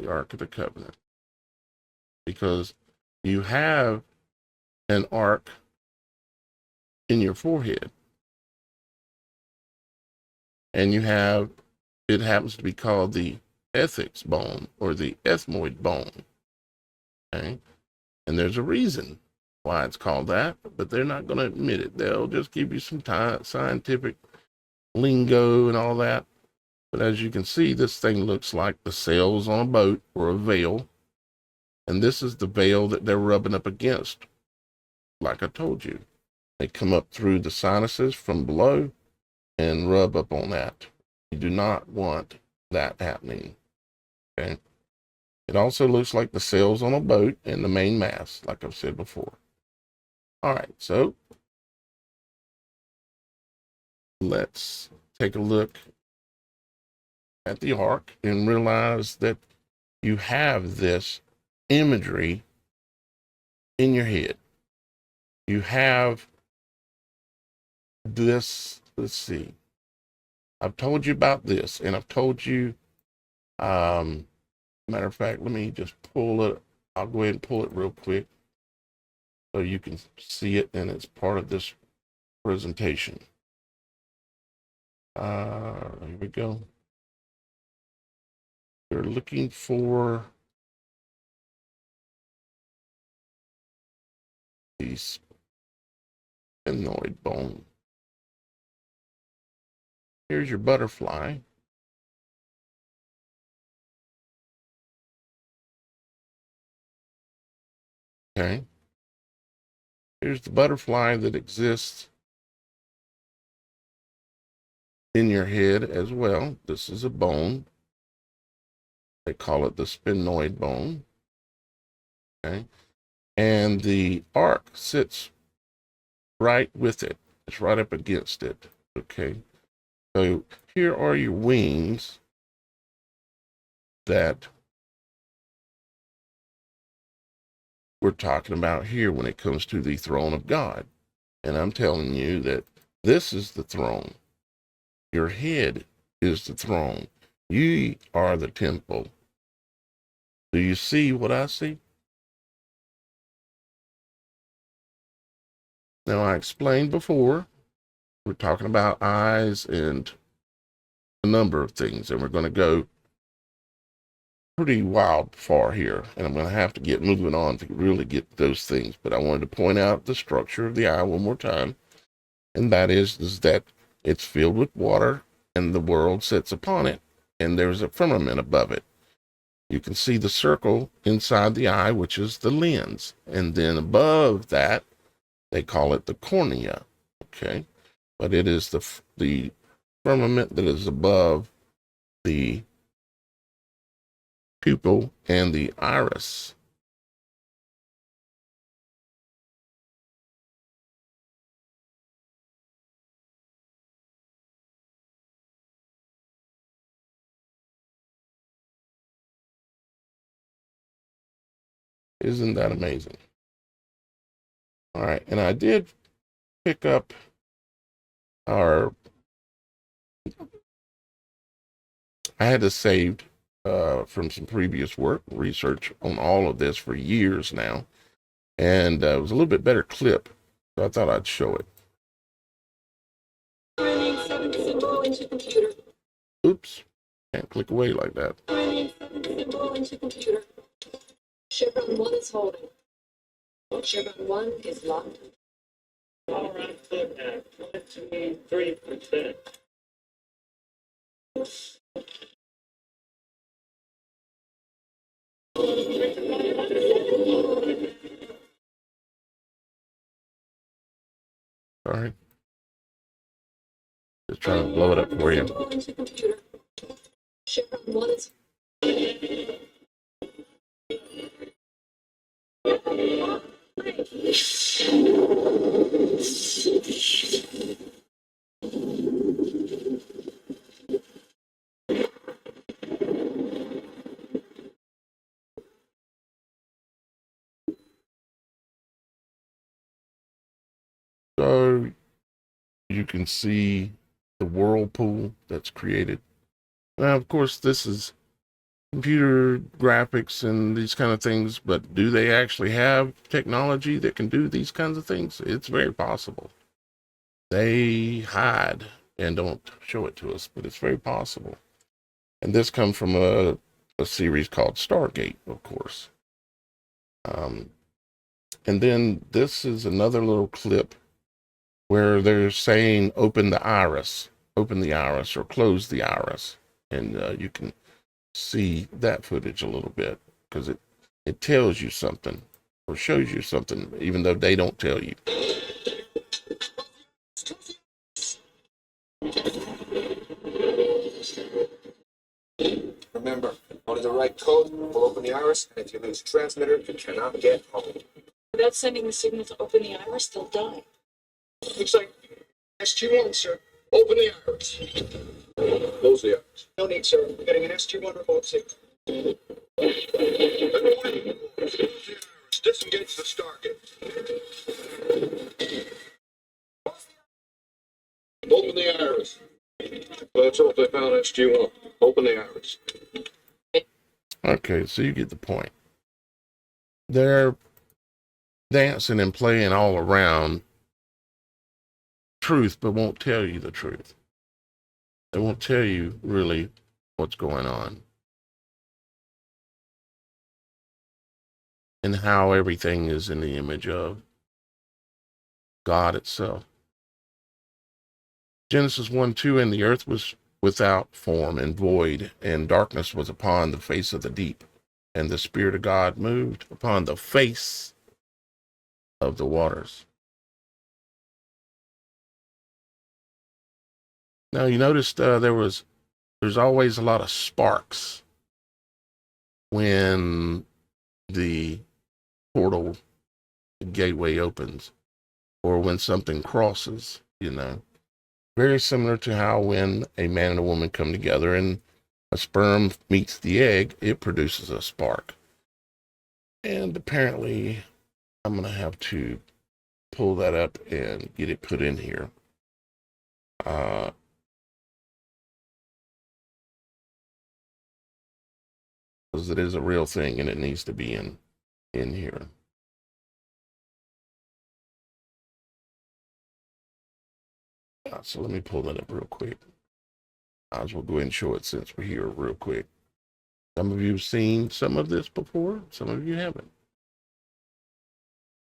The Ark of the Covenant. Because you have an ark in your forehead. And you have, it happens to be called the ethics bone, or the ethmoid bone. Okay? And there's a reason why it's called that, but they're not going to admit it. They'll just give you some scientific lingo and all that. But as you can see, this thing looks like the sails on a boat, or a veil. And this is the veil that they're rubbing up against. Like I told you, they come up through the sinuses from below and rub up on that. You do not want that happening. Okay. It also looks like the sails on a boat and the main mast, like I've said before. All right, so let's take a look at the ark and realize that you have this imagery in your head. You have this, let's see, I've told you about this, and I've told you, matter of fact, let me just pull it. I'll go ahead and pull it real quick so you can see it, and it's part of this presentation. Here we go. We're looking for the sphenoid bone. Here's your butterfly. Okay. Here's the butterfly that exists in your head as well. This is a bone. They call it the sphenoid bone. Okay. And the ark sits right with it. It's right up against it. Okay. So here are your wings that we're talking about here when it comes to the throne of God. And I'm telling you that this is the throne. Your head is the throne. You are the temple. Do you see what I see? Now, I explained before, we're talking about eyes and a number of things, and we're going to go pretty wild far here, and I'm going to have to get moving on to really get those things. But I wanted to point out the structure of the eye one more time, and that is that it's filled with water, and the world sits upon it, and there's a firmament above it. You can see the circle inside the eye, which is the lens, and then above that, they call it the cornea. Okay, but it is the firmament that is above the pupil and the iris. Isn't that amazing? All right, and I did pick up I had this saved from some previous work, research on all of this for years now, and it was a little bit better clip, so I thought I'd show it. Oops, can't click away like that. Chevron 1 is holding. Chevron 1 is locked. All right, clip at 23%. Sorry. Just trying to blow it up for you. Chevron 1 is So you can see the whirlpool that's created. Now, of course, this is computer graphics and these kind of things, but do they actually have technology that can do these kinds of things? It's very possible. They hide and don't show it to us, but it's very possible. And this comes from a series called Stargate, of course. And then this is another little clip where they're saying open the iris or close the iris. And you can see that footage a little bit because it tells you something or shows you something, even though they don't tell you. Remember, only the right code will open the iris, and if you lose transmitter, you cannot get home. without sending the signal to open the iris, they'll die. Looks like that's your answer. Open the iris. Close the iris. No need, sir. We're getting an SG-1 remote signal. Everyone, close the iris. Disengage the Stargate. Open the iris. Let's hope they found SG-1. Open the iris. Okay, so you get the point. They're dancing and playing all around truth, but won't tell you the truth. They won't tell you really what's going on and how everything is in the image of God itself. Genesis 1:2, and the earth was without form and void, and darkness was upon the face of the deep, and the Spirit of God moved upon the face of the waters. Now you noticed there's always a lot of sparks when the portal, the gateway opens, or when something crosses, Very similar to how when a man and a woman come together and a sperm meets the egg, it produces a spark. And apparently, I'm going to have to pull that up and get it put in here. Because it is a real thing and it needs to be in here. So let me pull that up real quick. I will go ahead and show it since we're here real quick. Some of you have seen some of this before, some of you haven't.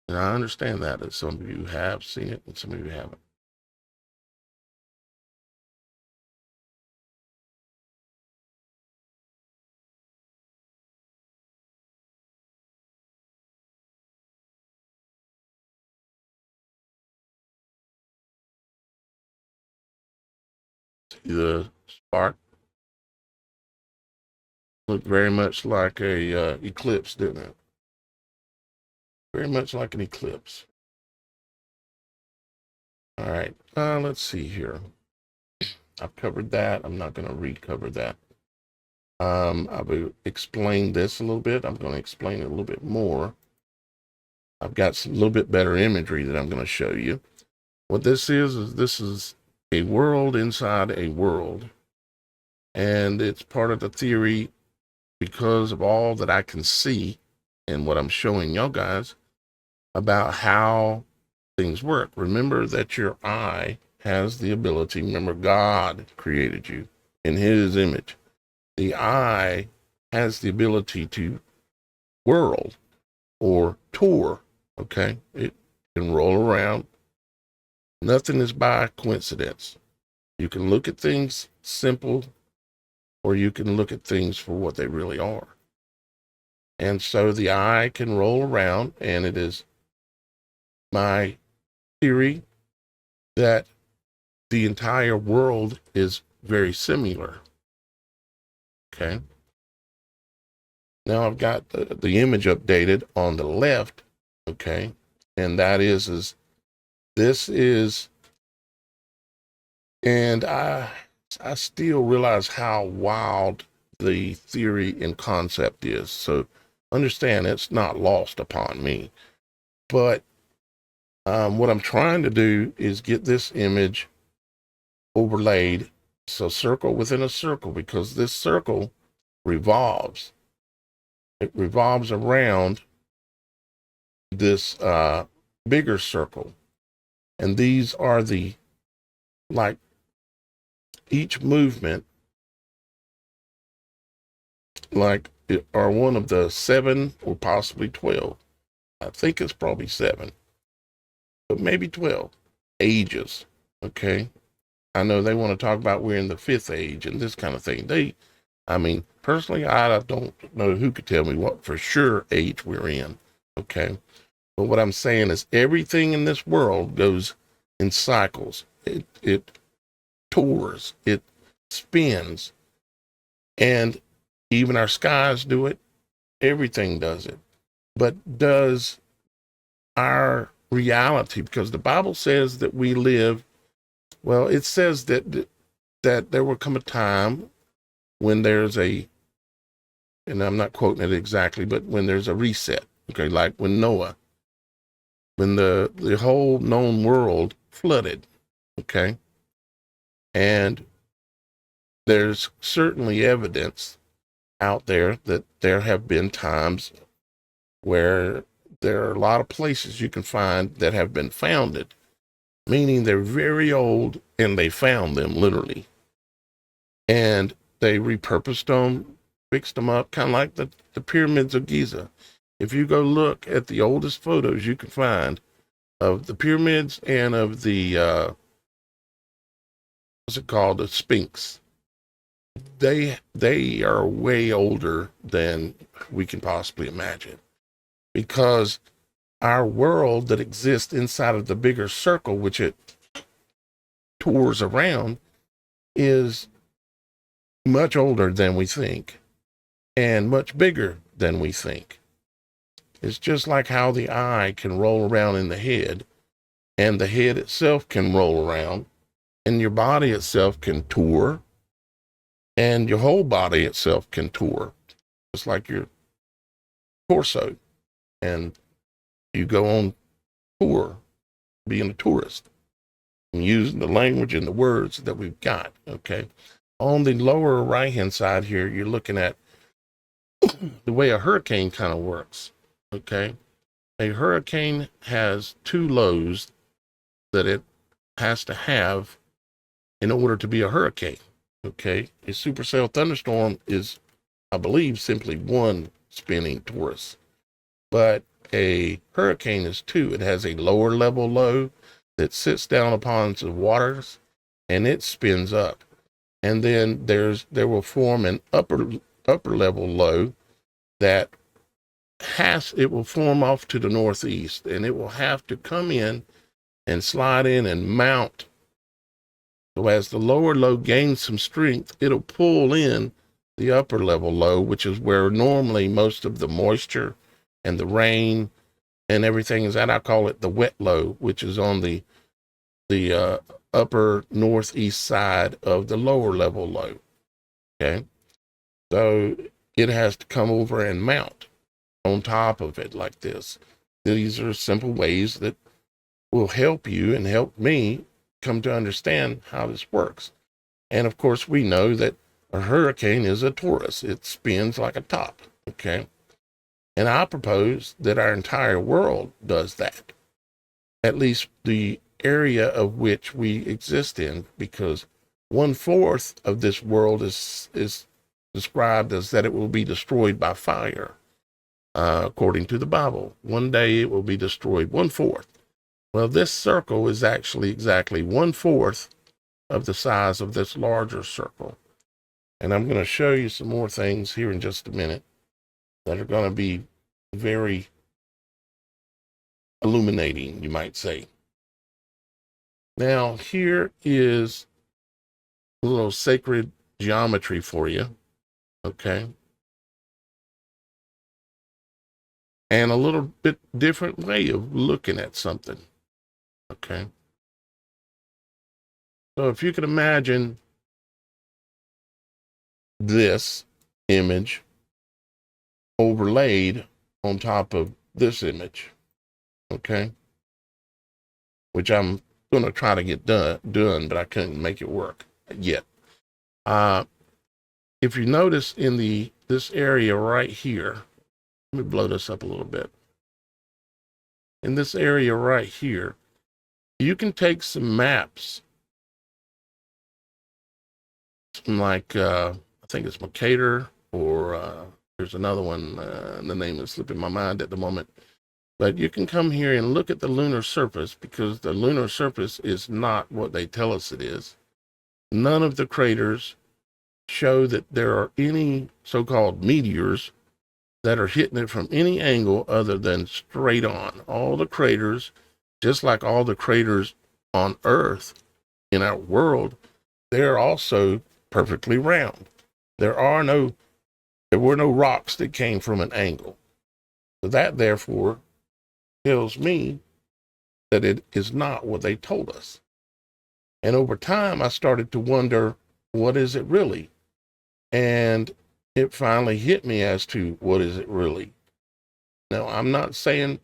And I understand that some of you have seen it and some of you haven't. The spark looked very much like a eclipse, didn't it? Very much like an eclipse. All right, let's see here. I've covered that. I'm not going to recover that. I've explained this a little bit. I'm going to explain it a little bit more. I've got a little bit better imagery that I'm going to show you. What this is a world inside a world. And it's part of the theory because of all that I can see and what I'm showing y'all guys about how things work. Remember that your eye has the ability, remember God created you in his image. The eye has the ability to whirl or tour, okay? It can roll around. Nothing is by coincidence. You can look at things simple, or you can look at things for what they really are. And so the eye can roll around, and it is my theory that the entire world is very similar. Okay. Now I've got the image updated on the left. Okay. And that is this is, and I still realize how wild the theory and concept is. So understand it's not lost upon me. But what I'm trying to do is get this image overlaid. So circle within a circle, because this circle revolves. It revolves around this bigger circle. And these are like each movement, are one of the 7 or possibly 12. I think it's probably 7, but maybe 12 ages. Okay. I know they want to talk about we're in the 5th age and this kind of thing. Personally, I don't know who could tell me what for sure age we're in. Okay. But what I'm saying is everything in this world goes in cycles. It tours, it spins, and even our skies do it. Everything does it. But does our reality, because the Bible says that we live Well, it says that there will come a time when there's a, and I'm not quoting it exactly, but when there's a reset. Okay, like when Noah, when the whole known world flooded. Okay, and there's certainly evidence out there that there have been times where there are a lot of places you can find that have been founded, meaning they're very old and they found them literally. And they repurposed them, fixed them up, kind of like the pyramids of Giza. If you go look at the oldest photos you can find of the pyramids and of the, what's it called, the Sphinx, they are way older than we can possibly imagine, because our world that exists inside of the bigger circle, which it tours around, is much older than we think and much bigger than we think. It's just like how the eye can roll around in the head, and the head itself can roll around, and your body itself can tour, and your whole body itself can tour, just like your torso. And you go on tour, being a tourist, and using the language and the words that we've got. Okay. On the lower right-hand side here, you're looking at the way a hurricane kind of works. Okay. A hurricane has two lows that it has to have in order to be a hurricane. Okay. A supercell thunderstorm is, I believe, simply one spinning torus, but a hurricane is two. It has a lower level low that sits down upon the waters and it spins up. And then there will form an upper level low that it will form off to the northeast, and it will have to come in and slide in and mount. So as the lower low gains some strength, it'll pull in the upper level low, which is where normally most of the moisture and the rain and everything is at. I call it the wet low, which is on the upper northeast side of the lower level low. Okay. So it has to come over and mount on top of it like this. These are simple ways that will help you and help me come to understand how this works. And of course, we know that a hurricane is a torus. It spins like a top. Okay. And I propose that our entire world does that, at least the area of which we exist in, because 1/4 of this world is described as that it will be destroyed by fire. According to the Bible, one day it will be destroyed, 1/4. Well, this circle is actually exactly 1/4 of the size of this larger circle. And I'm going to show you some more things here in just a minute that are going to be very illuminating, you might say. Now, here is a little sacred geometry for you, okay? And a little bit different way of looking at something, okay? So if you can imagine this image overlaid on top of this image, okay? Which I'm going to try to get done, but I couldn't make it work yet. If you notice in this area right here, let me blow this up a little bit. In this area right here, you can take some maps, like I think it's Mercator, or there's another one. The name is slipping my mind at the moment. But you can come here and look at the lunar surface, because the lunar surface is not what they tell us it is. None of the craters show that there are any so-called meteors that are hitting it from any angle other than straight on. All the craters, just like all the craters on Earth in our world, they're also perfectly round. There were no rocks that came from an angle. So that therefore tells me that it is not what they told us. And over time, I started to wonder, what is it really? And it finally hit me as to what is it really? Now, I'm not saying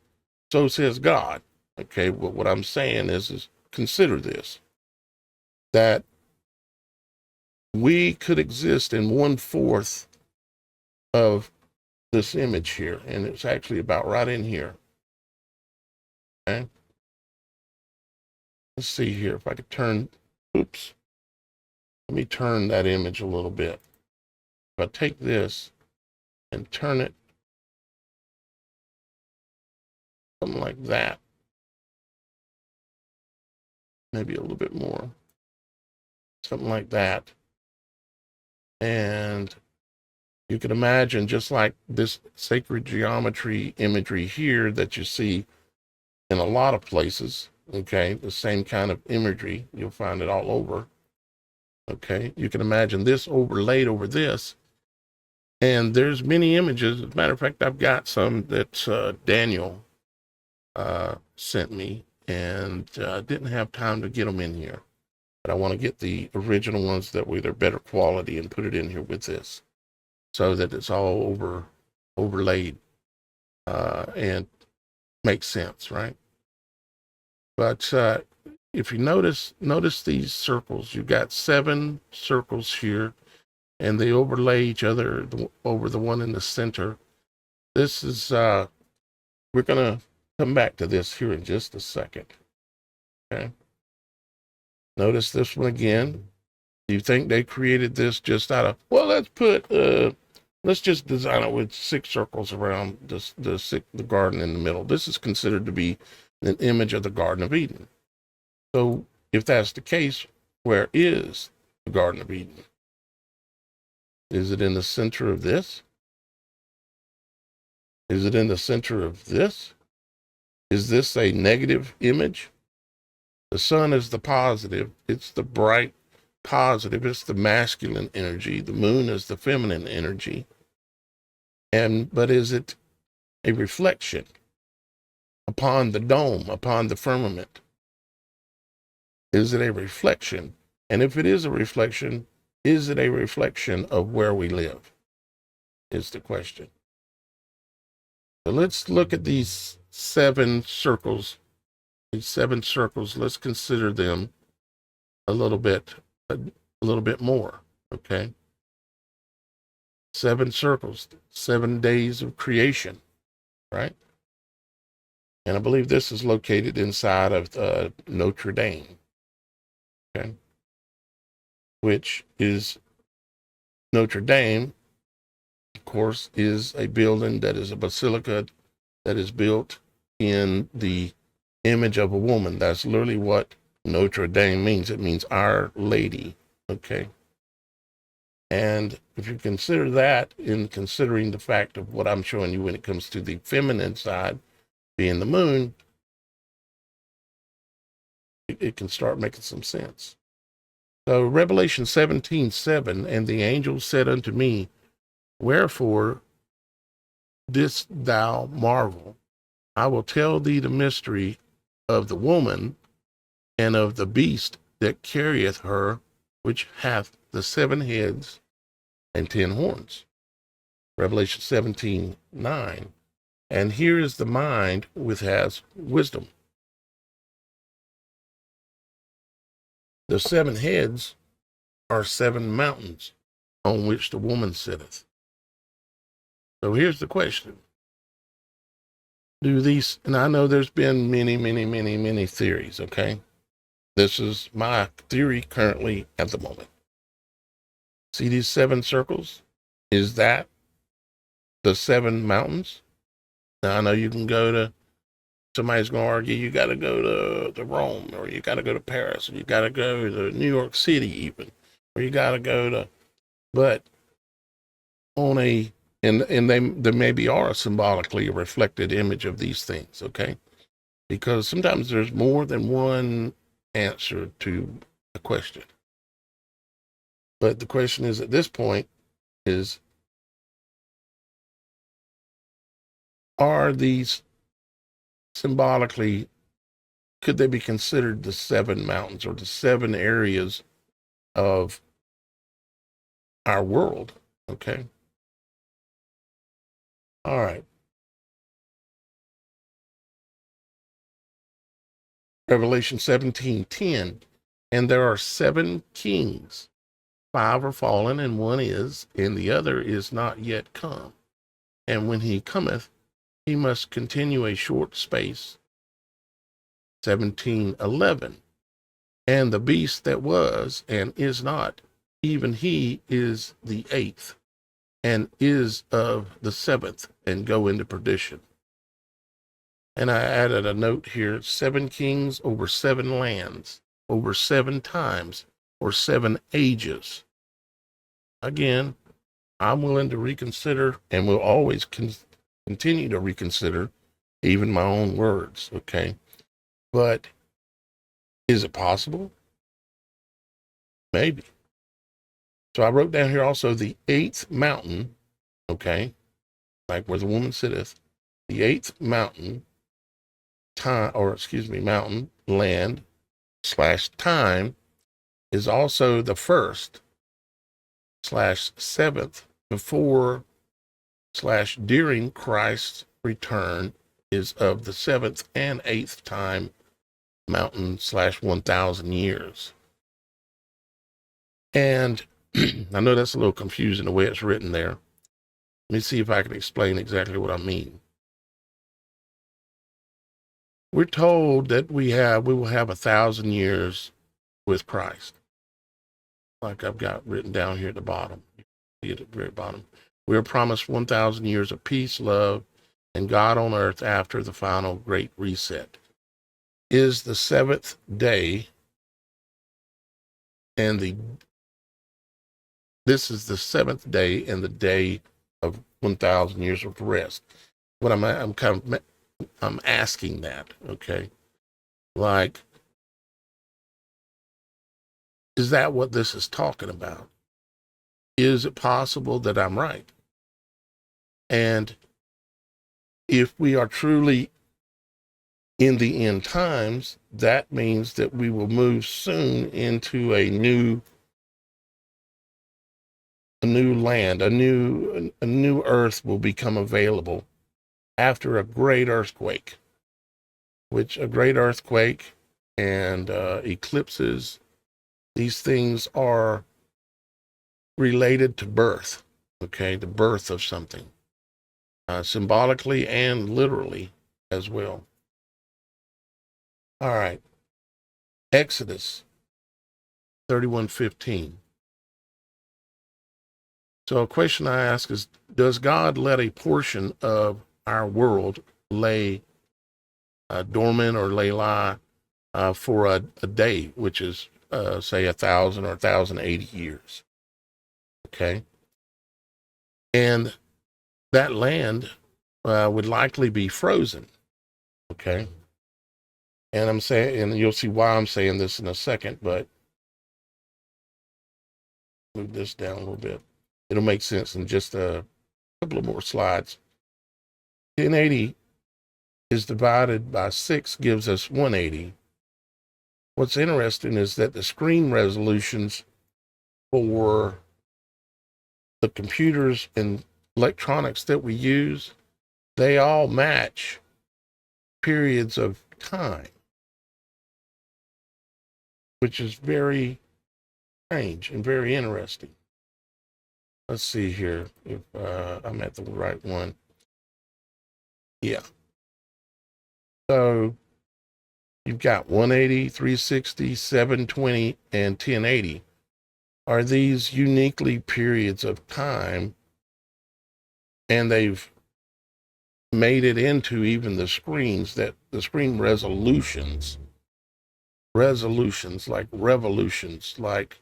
so says God, okay? But what I'm saying is consider this, that we could exist in 1/4 of this image here, and it's actually about right in here, okay? Let's see here if I could turn, oops, let me turn that image a little bit. If I take this and turn it something like that, maybe a little bit more, something like that. And you can imagine, just like this sacred geometry imagery here that you see in a lot of places, okay, the same kind of imagery, you'll find it all over, okay? You can imagine this overlaid over this, and there's many images. As a matter of fact, I've got some that Daniel sent me, and didn't have time to get them in here. But I want to get the original ones that were better quality and put it in here with this, so that it's all overlaid and makes sense, right? But if you notice these circles, you've got 7 circles here, and they overlay each other over the one in the center. This is, we're going to come back to this here in just a second, okay? Notice this one again. Do you think they created this just out of, well, let's just design it with 6 circles around the garden in the middle. This is considered to be an image of the Garden of Eden. So if that's the case, where is the Garden of Eden? Is it in the center of this? Is it in the center of this? Is this a negative image? The sun is the positive. It's the bright positive. It's the masculine energy. The moon is the feminine energy. But is it a reflection upon the dome, upon the firmament? Is it a reflection? And if it is a reflection, is it a reflection of where we live? Is the question. So let's look at these 7 circles. These 7 circles, let's consider them a little bit more, okay? 7 circles, 7 days of creation, right? And I believe this is located inside of Notre Dame, okay? Which is, Notre Dame, of course, is a building that is a basilica that is built in the image of a woman. That's literally what Notre Dame means. It means Our Lady, okay? And if you consider that, in considering the fact of what I'm showing you when it comes to the feminine side, being the moon, it can start making some sense. So Revelation 17:7, and the angel said unto me, wherefore didst thou marvel? I will tell thee the mystery of the woman and of the beast that carrieth her, which hath the 7 heads and 10 horns. Revelation 17:9. And here is the mind which has wisdom. The 7 heads are 7 mountains on which the woman sitteth. So here's the question. Do these, and I know there's been many theories, okay? This is my theory currently at the moment. See these 7 circles? Is that the 7 mountains? Now I know you can go to, somebody's going to argue you got to go to Rome, or you got to go to Paris, or you got to go to New York City even, or you got to go to, but on a, and they maybe are symbolically a reflected image of these things, okay? Because sometimes there's more than one answer to a question. But the question is, at this point, is, are these symbolically could they be considered the 7 mountains or the 7 areas of our world? Okay. All right. Revelation 17:10. And there are 7 kings, 5 are fallen, and 1 is, and the other is not yet come. And when he cometh, he must continue a short space. 17:11. And the beast that was and is not, even he is the 8th, and is of the 7th, and go into perdition. And I added a note here: 7 kings over 7 lands, over 7 times, or 7 ages. Again, I'm willing to reconsider, and will always continue to reconsider even my own words, okay? But is it possible? Maybe. So I wrote down here also the 8th mountain, okay, like where the woman sitteth, the 8th mountain, mountain, land / time, is also the 1st / 7th before / during Christ's return, is of the 7th and 8th time mountain / 1,000 years. And I know that's a little confusing the way it's written there. Let me see if I can explain exactly what I mean. We're told that we will have 1,000 years with Christ. Like I've got written down here at the bottom. You see it at the very bottom. We are promised 1,000 years of peace, love, and God on earth after the final great reset. Is the 7th day, and this is the 7th day and the day of 1,000 years of rest. What I'm asking that, okay? Like, is that what this is talking about? Is it possible that I'm right? And if we are truly in the end times, that means that we will move soon into a new land, a new earth will become available after a great earthquake, which a great earthquake and eclipses, these things are related to birth, okay, the birth of something, symbolically and literally as well. All right, Exodus 31:15. So a question I ask is, does God let a portion of our world lay dormant or lay lie for a day, which is say 1,000 or 1,080 years? Okay. And that land would likely be frozen. Okay. And I'm saying, and you'll see why I'm saying this in a second, but move this down a little bit. It'll make sense in just a couple of more slides. 1080 is divided by 6, gives us 180. What's interesting is that the screen resolutions for the computers and electronics that we use, they all match periods of time, which is very strange and very interesting. Let's see here if I'm at the right one. Yeah. So you've got 180, 360, 720, and 1080. Are these uniquely periods of time? And they've made it into even the screens, that the screen resolutions like revolutions, like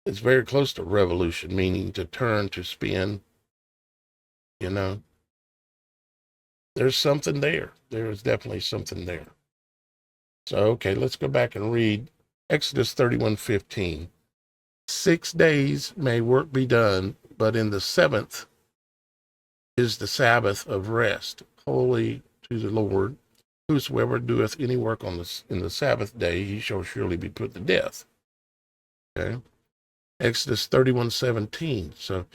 it's very close to revolution, meaning to turn, to spin, you know. There's something there. There is definitely something there. So, okay, let's go back and read Exodus 31:15. 6 days may work be done, but in the 7th is the Sabbath of rest, holy to the Lord. whosoever doeth any work in the Sabbath day, he shall surely be put to death. Okay. Exodus 31:17. So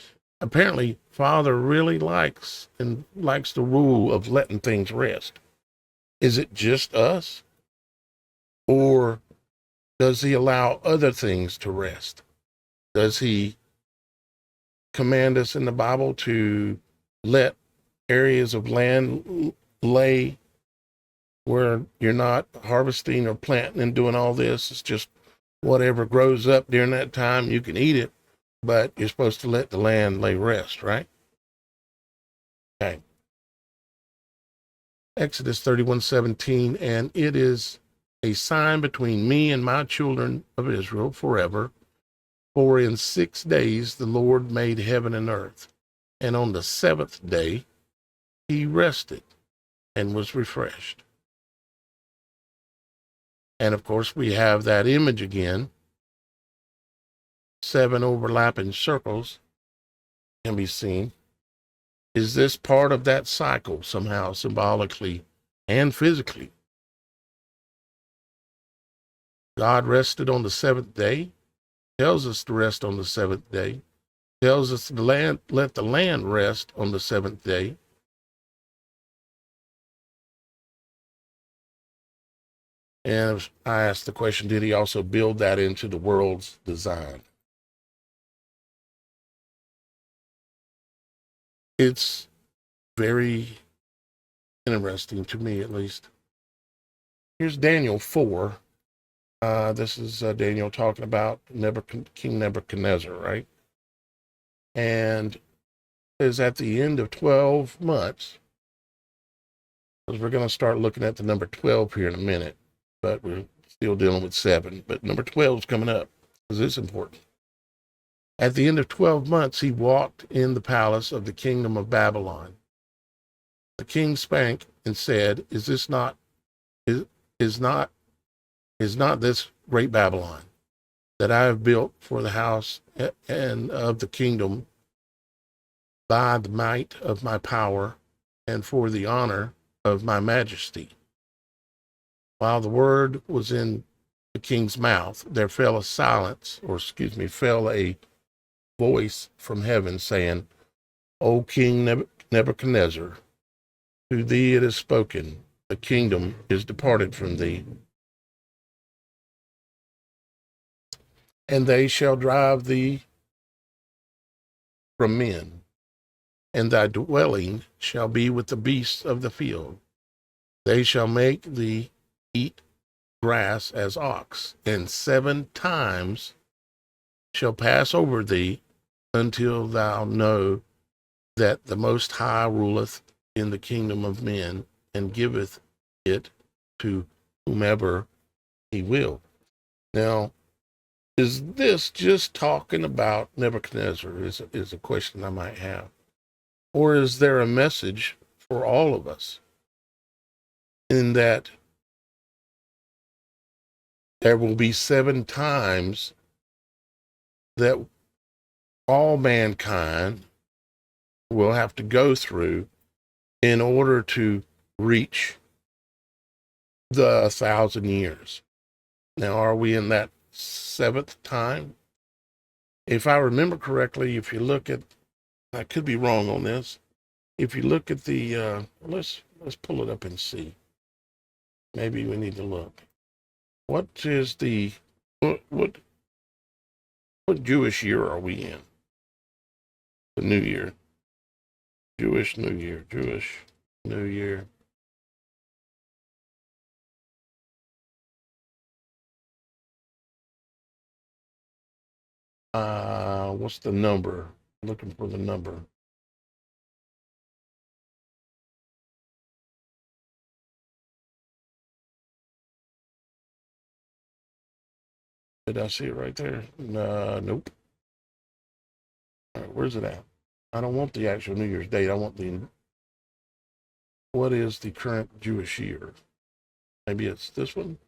apparently Father really likes the rule of letting things rest. Is it just us? Or does he allow other things to rest? Does he command us in the Bible to let areas of land lay where you're not harvesting or planting and doing all this? It's just whatever grows up during that time, you can eat it, but you're supposed to let the land lay rest, right? Okay. Exodus 31:17, and it is a sign between me and my children of Israel forever. For in 6 days the Lord made heaven and earth, and on the seventh day he rested and was refreshed. And of course, we have that image again. 7 overlapping circles can be seen. Is this part of that cycle somehow, symbolically and physically? God rested on the seventh day, tells us to rest on the seventh day, tells us to let the land rest on the seventh day. And I asked the question, did he also build that into the world's design? It's very interesting to me, at least. Here's Daniel 4. This is Daniel talking about King Nebuchadnezzar, right? And is at the end of 12 months, because we're going to start looking at the number 12 here in a minute, but we're still dealing with 7. But number 12 is coming up because it's important. At the end of 12 months, he walked in the palace of the kingdom of Babylon. The king spake and said, is not this great Babylon that I have built for the house and of the kingdom by the might of my power and for the honor of my majesty? While the word was in the king's mouth, there fell a voice from heaven saying, O King Nebuchadnezzar, to thee it is spoken, the kingdom is departed from thee, and they shall drive thee from men, and thy dwelling shall be with the beasts of the field. They shall make thee eat grass as ox, and 7 times shall pass over thee until thou know that the Most High ruleth in the kingdom of men and giveth it to whomever he will. Now, is this just talking about Nebuchadnezzar is a question I might have. Or is there a message for all of us in that there will be 7 times that all mankind will have to go through in order to reach the 1,000 years? Now, are we in that 7th time? If I remember correctly, if you look at, I could be wrong on this. If you look at the, let's pull it up and see. Maybe we need to look. What is the, what Jewish year are we in? The New Year. Jewish New Year. What's the number? Looking for the number. Did I see it right there? Nope. All right, where's it at? I don't want the actual New Year's date. I want what is the current Jewish year? Maybe it's this one?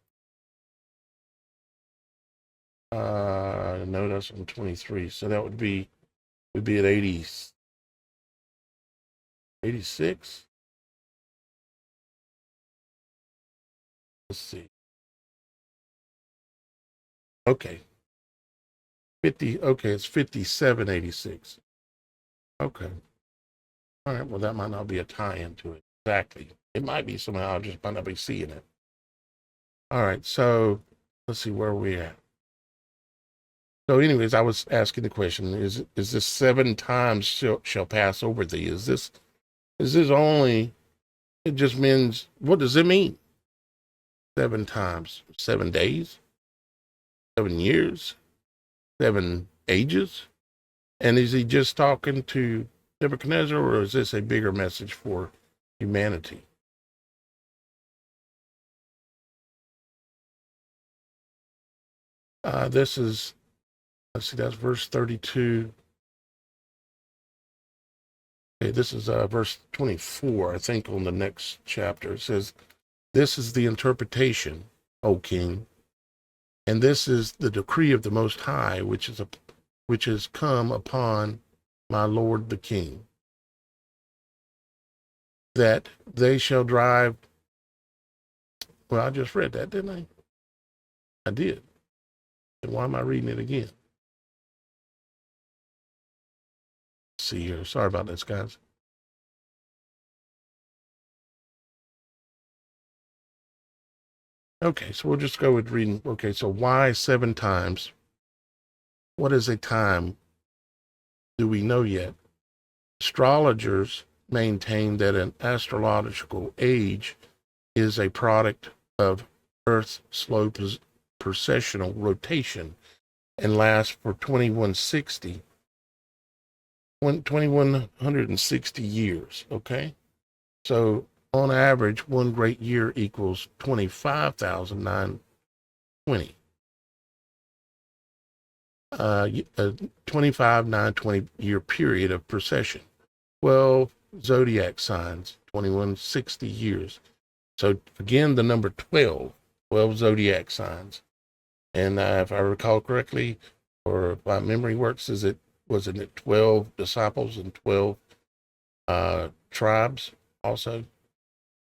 No, that's on 23. So that would be, we'd be at 86. let's see. Okay. 50. Okay, it's 5786. Okay. All right. Well, that might not be a tie-in to it. Exactly. It might be somehow. I just might not be seeing it. All right. So let's see where we at. So, anyways, I was asking the question: Is this 7 times shall pass over thee? Is this only? It just means, what does it mean? 7 times, 7 days, 7 years, 7 ages, and is he just talking to Nebuchadnezzar, or is this a bigger message for humanity? This is, let's see, that's verse 32. Okay, this is verse 24, I think, on the next chapter. It says, "This is the interpretation, O king, and this is the decree of the Most High, which is come upon my lord the king, that they shall drive." Well, I just read that, didn't I? I did. And why am I reading it again? Let's see here. Sorry about this, guys. Okay, so we'll just go with reading. Okay, so why 7 times? What is a time? Do we know yet? Astrologers maintain that an astrological age is a product of Earth's slow precessional rotation and lasts for 2160 years. Okay, so on average, one great year equals 25,920. A 25,920 year period of precession. 12 zodiac signs, 2160 years. So again, the number 12 zodiac signs. And if I recall correctly, or if my memory works, wasn't it 12 disciples and 12 tribes also?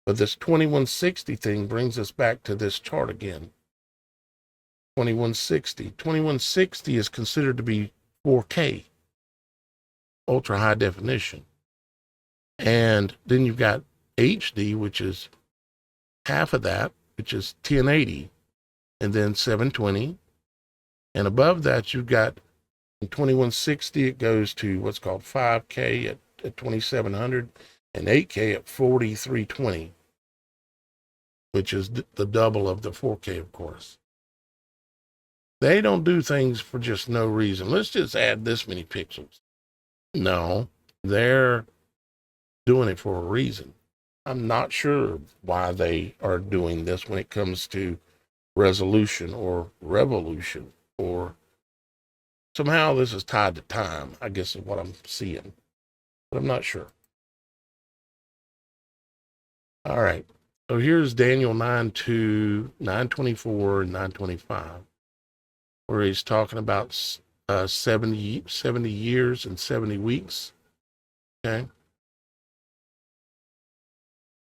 But this 2160 thing brings us back to this chart again. 2160 is considered to be 4K, ultra high definition. And then you've got HD, which is half of that, which is 1080, and then 720. And above that, you've got in 2160, it goes to what's called 5K at 2700 and 8K at 4320, which is the double of the 4K, of course. They don't do things for just no reason. Let's just add this many pixels. No, they're doing it for a reason. I'm not sure why they are doing this when it comes to resolution or revolution, or somehow this is tied to time, I guess is what I'm seeing, but I'm not sure. All right. So here's Daniel 9:2, 9:24, and 9:25, where he's talking about 70 years and 70 weeks. Okay.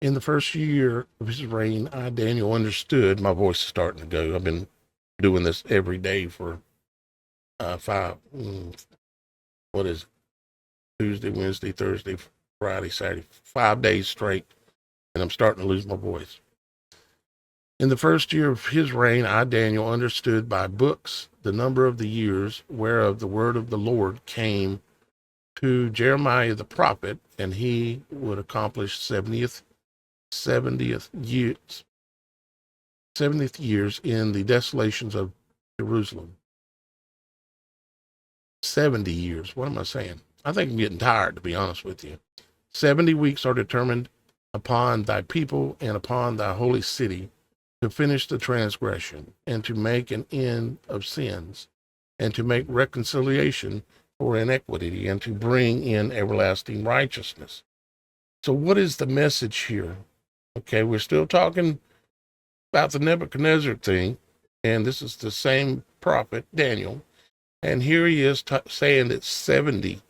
In the first year of his reign, I, Daniel, understood. My voice is starting to go. I've been doing this every day for what is it? Tuesday, Wednesday, Thursday, Friday, Saturday, 5 days straight, and I'm starting to lose my voice. In the first year of his reign, I, Daniel, understood by books the number of the years whereof the word of the Lord came to Jeremiah the prophet, and he would accomplish 70th years in the desolations of Jerusalem. 70 years. What am I saying? I think I'm getting tired, to be honest with you. 70 weeks are determined upon thy people and upon thy holy city to finish the transgression and to make an end of sins and to make reconciliation for iniquity and to bring in everlasting righteousness. So what is the message here? Okay, we're still talking about the Nebuchadnezzar thing, and this is the same prophet, Daniel, and here he is saying that 70,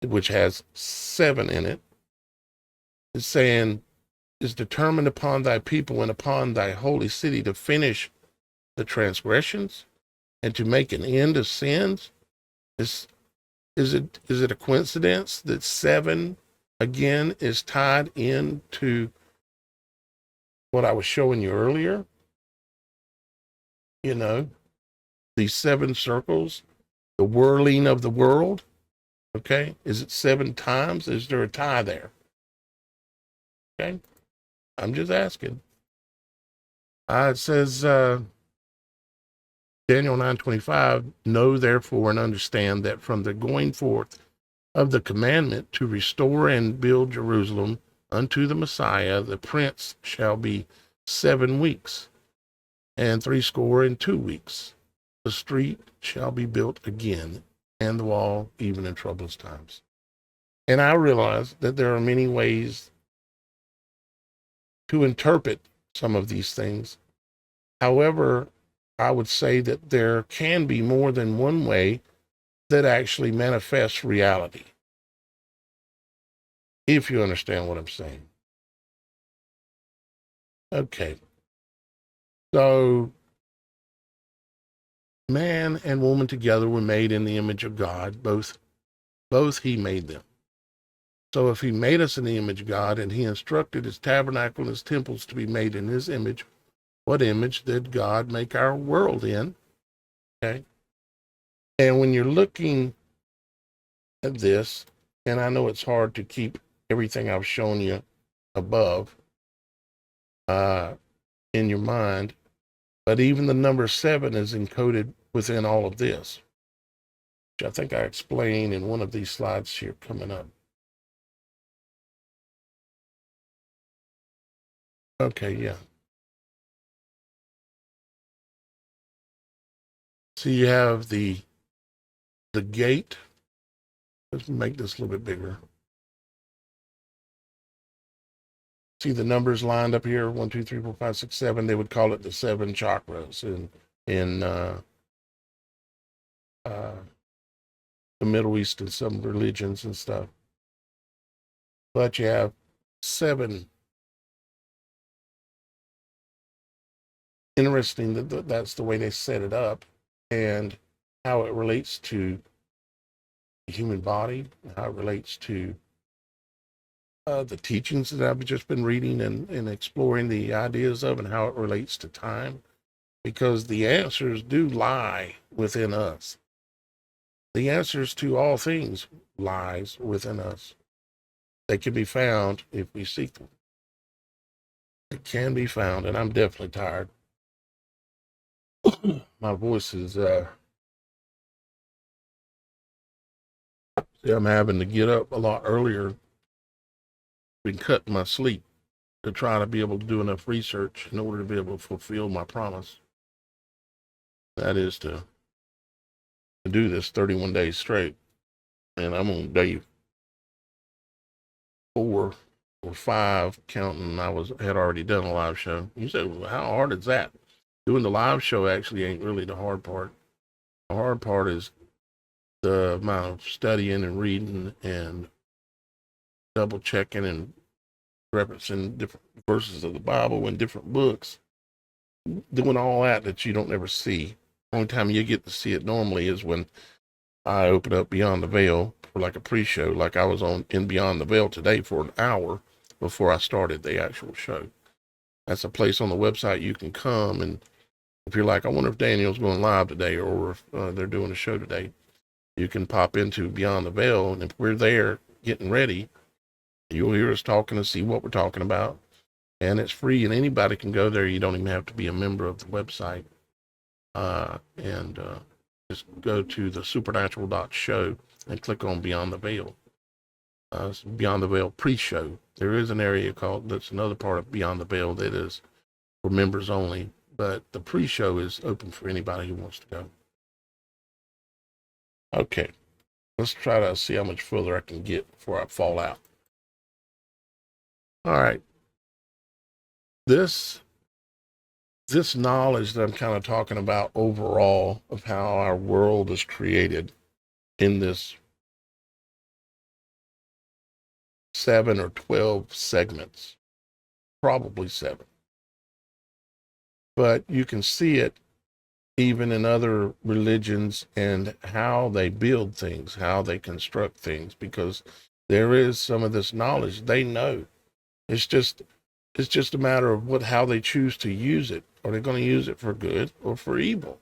which has 7 in it, is saying is determined upon thy people and upon thy holy city to finish the transgressions and to make an end of sins. Is it a coincidence that 7 again is tied into what I was showing you earlier? You know, these 7 circles, the whirling of the world. Okay, is it 7 times? Is there a tie there? Okay, I'm just asking. It says Daniel 9:25, know therefore and understand that from the going forth of the commandment to restore and build Jerusalem unto the Messiah, the prince shall be 7 weeks and 62 weeks. The street shall be built again, and the wall even in troublous times. And I realize that there are many ways to interpret some of these things. However, I would say that there can be more than one way that actually manifests reality, if you understand what I'm saying. Okay. So, man and woman together were made in the image of God. Both he made them. So if he made us in the image of God and he instructed his tabernacle and his temples to be made in his image, what image did God make our world in? Okay. And when you're looking at this, and I know it's hard to keep everything I've shown you above in your mind, but even the number 7 is encoded within all of this, which I think I explain in one of these slides here coming up. Okay, yeah. So you have the gate. Let's make this a little bit bigger. See the numbers lined up here, 1, 2, 3, 4, 5, 6, 7. They would call it the 7 chakras in the Middle East and some religions and stuff. But you have 7. Interesting that that's the way they set it up and how it relates to the human body, how it relates to the teachings that I've just been reading and exploring the ideas of, and how it relates to time, because the answers do lie within us. The answers to all things lies within us. They can be found if we seek them. It can be found, and I'm definitely tired. My voice is I'm having to get up a lot earlier. Been cutting my sleep to try to be able to do enough research in order to be able to fulfill my promise. That is to do this 31 days straight. And I'm on day 4 or 5, counting I had already done a live show. You say, well, how hard is that? Doing the live show actually ain't really the hard part. The hard part is the amount of studying and reading and double checking and referencing different verses of the Bible and different books, doing all that you don't ever see. The only time you get to see it normally is when I open up Beyond the Veil for like a pre-show, like I was on in Beyond the Veil today for an hour before I started the actual show. That's a place on the website you can come, and if you're like, I wonder if Daniel's going live today or if they're doing a show today, you can pop into Beyond the Veil, and if we're there getting ready, you'll hear us talking and see what we're talking about. And it's free, and anybody can go there. You don't even have to be a member of the website. Just go to the supernatural.show and click on Beyond the Veil. Beyond the Veil pre-show. There is an area that's another part of Beyond the Veil that is for members only, but the pre-show is open for anybody who wants to go. Okay, let's try to see how much further I can get before I fall out. All right. This knowledge that I'm kind of talking about overall of how our world is created in this 7 or 12 segments. probably 7. But you can see it even in other religions and how they build things, how they construct things, because there is some of this knowledge they know. It's just a matter of how they choose to use it. Are they going to use it for good or for evil?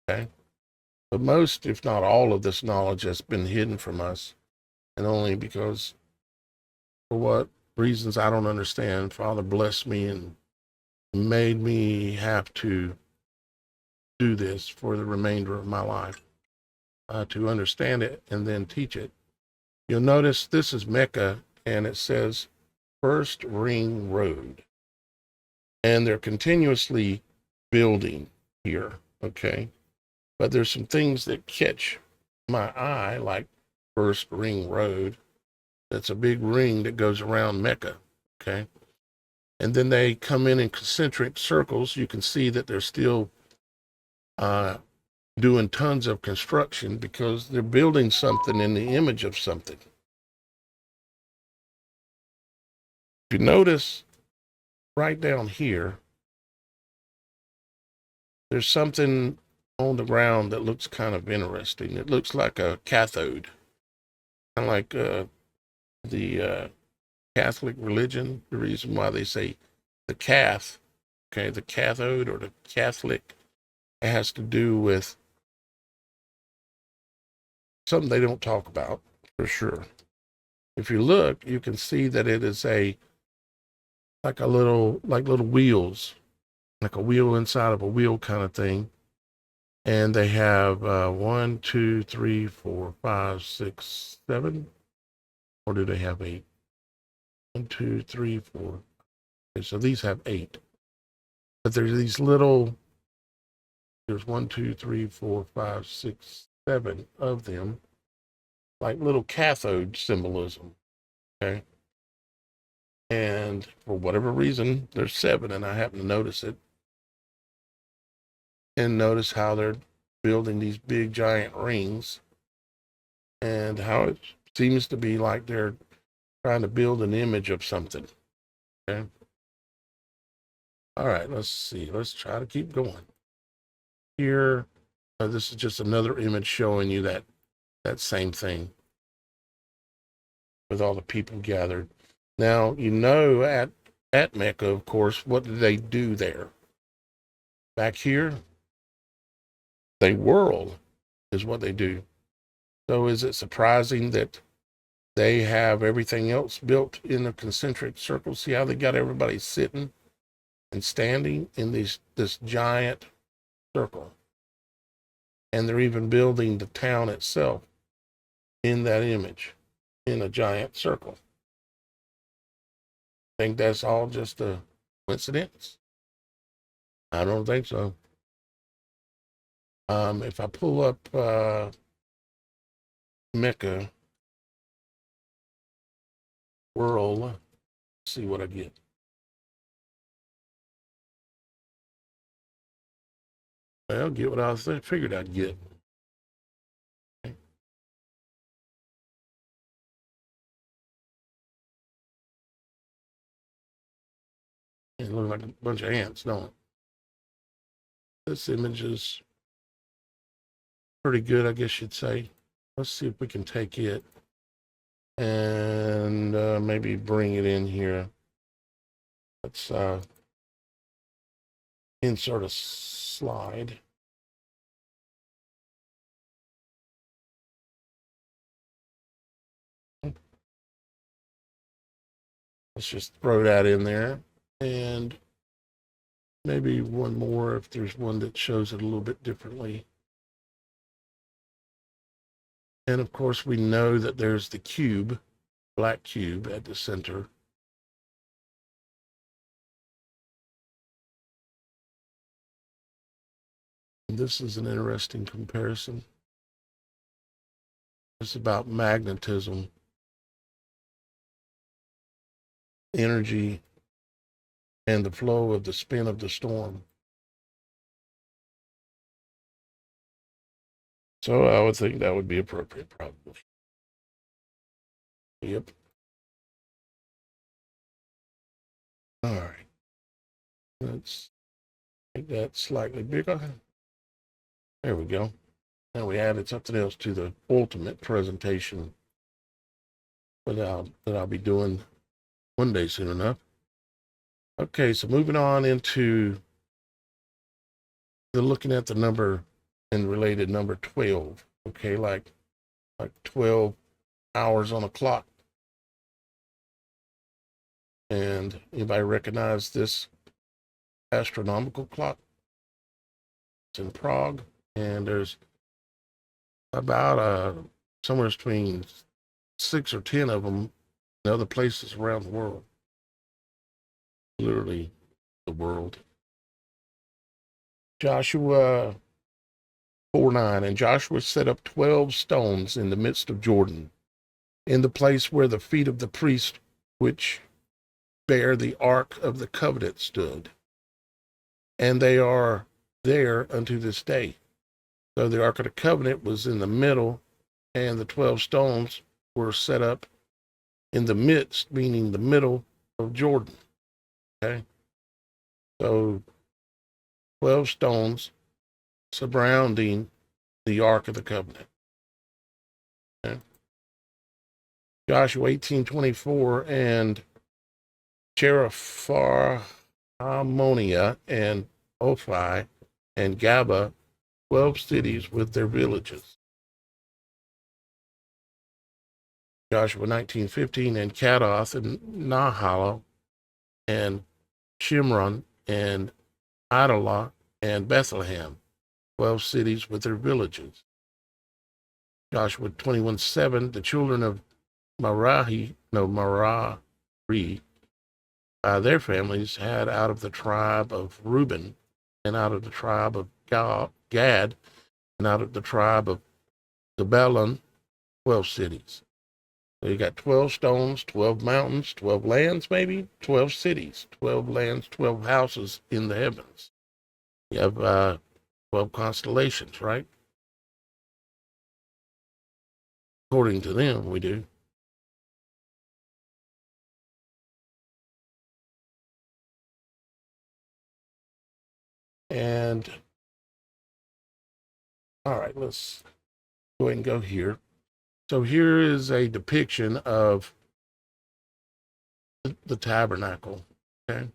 Okay. But most, if not all, of this knowledge has been hidden from us, and only because, for what reasons I don't understand, Father blessed me and made me have to do this for the remainder of my life, to understand it and then teach it. You'll notice this is Mecca, and it says First Ring Road. And they're continuously building here, okay? But there's some things that catch my eye, like First Ring Road. That's a big ring that goes around Mecca, okay? And then they come in concentric circles. You can see that they're still doing tons of construction because they're building something in the image of something. If you notice right down here, there's something on the ground that looks kind of interesting. It looks like a cathode, kind of like the Catholic religion. The reason why they say the cath, okay, the cathode or the Catholic, it has to do with something they don't talk about for sure. If you look, you can see that it is like little wheels, like a wheel inside of a wheel kind of thing. And they have 1, 2, 3, 4, 5, 6, 7, or do they have 8? 1, 2, 3, 4. Okay, so these have 8. But there's these little, there's 1, 2, 3, 4, 5, 6, 7 of them, like little cathode symbolism. Okay. And for whatever reason, there's 7, and I happen to notice it. And notice how they're building these big giant rings, and how it seems to be like they're trying to build an image of something. Okay. All right, let's see. Let's try to keep going. Here, this is just another image showing you that same thing with all the people gathered. Now, you know, at Mecca, of course, what did they do there? Back here, they whirl is what they do. So is it surprising that they have everything else built in a concentric circle? See how they got everybody sitting and standing in this giant circle? And they're even building the town itself in that image, in a giant circle. Think that's all just a coincidence? I don't think so. If I pull up Mecca World, see what I get. Well, get what I figured I'd get. Okay. It looks like a bunch of ants, don't it? This image is pretty good, I guess you'd say. Let's see if we can take it and maybe bring it in here. Let's insert a slide. Let's just throw that in there, and maybe one more if there's one that shows it a little bit differently. And of course, we know that there's the cube, black cube at the center. And this is an interesting comparison. It's about magnetism, energy, and the flow of the spin of the storm. So I would think that would be appropriate, probably. Yep. Let's make that slightly bigger. There we go. Now we added something else to the ultimate presentation that I'll be doing one day soon enough. Okay, so moving on into looking at the number and related number 12. Okay, like 12 hours on a clock. And anybody recognize this astronomical clock? It's in Prague, and there's about somewhere between 6 or 10 of them in other places around the world. Literally the world. Joshua 4:9, and Joshua set up 12 stones in the midst of Jordan, in the place where the feet of the priests which bear the ark of the covenant stood. And they are there unto this day. So the ark of the covenant was in the middle, and the 12 stones were set up in the midst, meaning the middle of Jordan. Okay. So 12 stones surrounding the ark of the covenant. Okay. Joshua 18:24, and Cherepharmonia and Ophi and Gaba, 12 cities with their villages. Joshua 19:15, and Kadoth and Nahala and Shimron and Idalah and Bethlehem, 12 cities with their villages. Joshua 21:7, the children of Merari, their families had out of the tribe of Reuben, and out of the tribe of Gad, and out of the tribe of Zebulun, 12 cities. So you got 12 stones, 12 mountains, 12 lands, maybe 12 cities, 12 lands, 12 houses in the heavens. You have 12 constellations, right? According to them, we do. And all right, let's go ahead and go here. So here is a depiction of the tabernacle. Okay.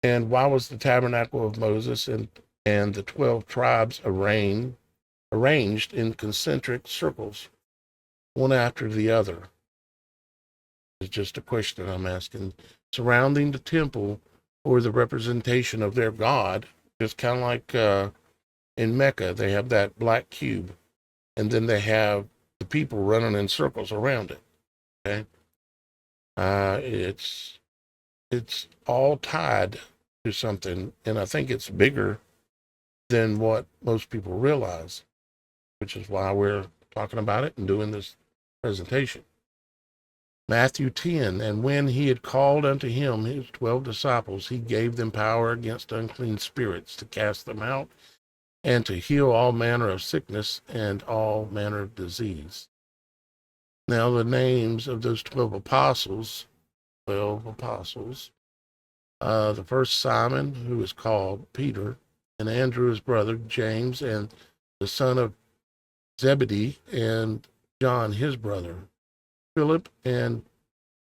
And why was the tabernacle of Moses and the 12 tribes arranged in concentric circles, one after the other? It's just a question I'm asking. Surrounding the temple or the representation of their God, just kind of like in Mecca, they have that black cube, and then they have the people running in circles around it. Okay, it's all tied to something, and I think it's bigger than what most people realize, which is why we're talking about it and doing this presentation. Matthew 10, and when he had called unto him his 12 disciples, he gave them power against unclean spirits to cast them out and to heal all manner of sickness and all manner of disease. Now the names of those 12 apostles, the first Simon, who is called Peter, and Andrew his brother, James, and the son of Zebedee, and John his brother, Philip and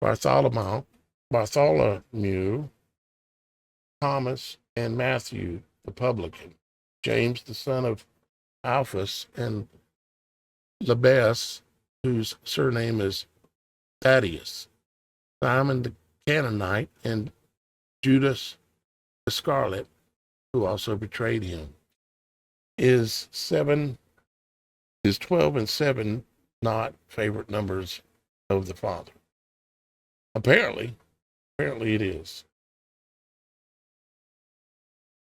Bartholomew, Thomas, and Matthew the publican, James the son of Alphaeus, and Lebbaeus, whose surname is Thaddeus, Simon the Canaanite, and Judas Iscariot, who also betrayed him. Is 12 and 7 not favorite numbers of the Father? Apparently it is.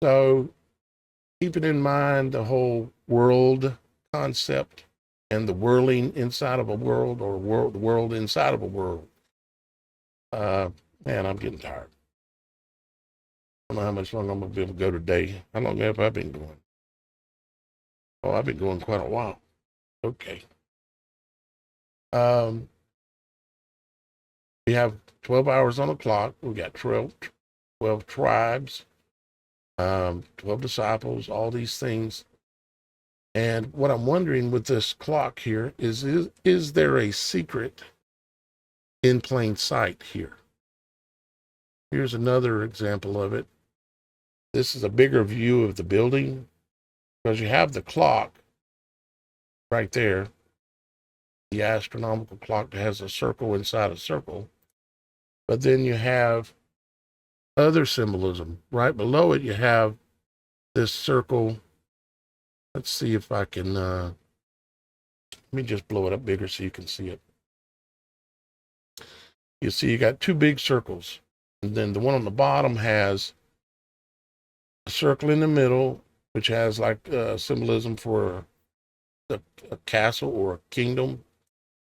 So keeping in mind the whole world concept and the whirling inside of a world, or the world inside of a world, man, I'm getting tired. I don't know how much longer I'm going to be able to go today. How long have I been going? Oh, I've been going quite a while. Okay. We have 12 hours on the clock. We got 12 tribes, 12 disciples, all these things. And what I'm wondering with this clock here is there a secret in plain sight here? Here's another example of it. This is a bigger view of the building because you have the clock right there, the astronomical clock that has a circle inside a circle. But then you have other symbolism. Right below it, you have this circle. Let's see if I can, let me just blow it up bigger so you can see it. You see, you got two big circles. And then the one on the bottom has a circle in the middle, which has like symbolism for a castle or a kingdom.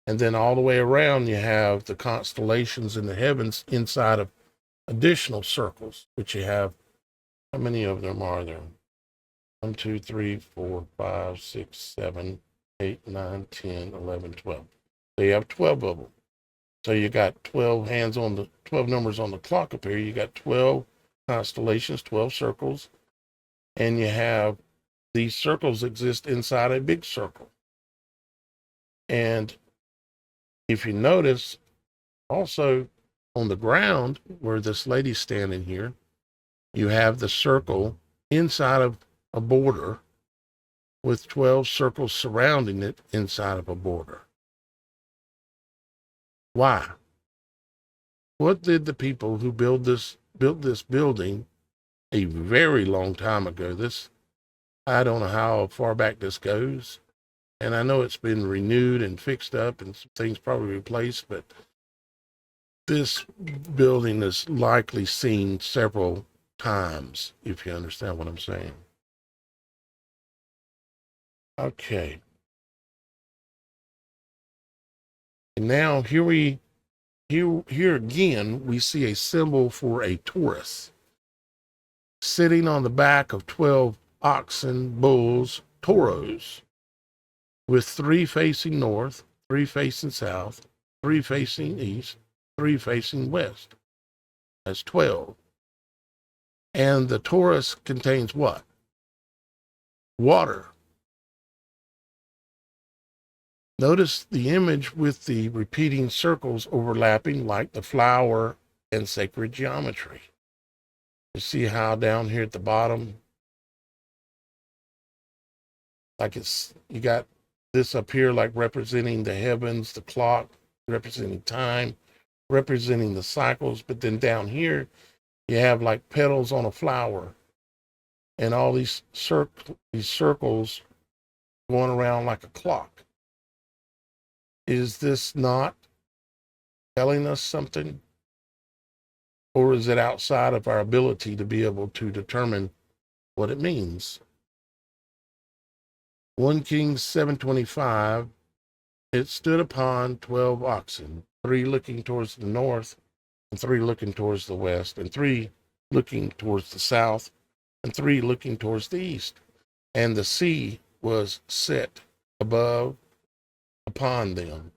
And then all the way around, you have the constellations in the heavens inside of additional circles, which you have. How many of them are there? 1, 2, 3, 4, 5, 6, 7, 8, 9, 10, 11, 12. So you have 12 of them. So you got 12 numbers on the clock up here. You got 12 constellations, 12 circles, and you have these circles exist inside a big circle. And if you notice, also on the ground where this lady's standing here, you have the circle inside of a border with 12 circles surrounding it inside of a border. Why? What did the people who built this building a very long time ago? I don't know how far back this goes. And I know it's been renewed and fixed up and some things probably replaced, but this building is likely seen several times, if you understand what I'm saying. Okay. And now here again, we see a symbol for a Taurus sitting on the back of 12 oxen, bulls, tauros, with 3 facing north, 3 facing south, 3 facing east, 3 facing west. That's 12. And the Taurus contains what? Water. Notice the image with the repeating circles overlapping like the flower and sacred geometry. You see how down here at the bottom, like you got this up here like representing the heavens, the clock, representing time, representing the cycles. But then down here, you have like petals on a flower and all these circles going around like a clock. Is this not telling us something? Or is it outside of our ability to be able to determine what it means? 1 Kings 7:25, it stood upon 12 oxen, 3 looking towards the north, and 3 looking towards the west, and 3 looking towards the south, and 3 looking towards the east. And the sea was set above upon them,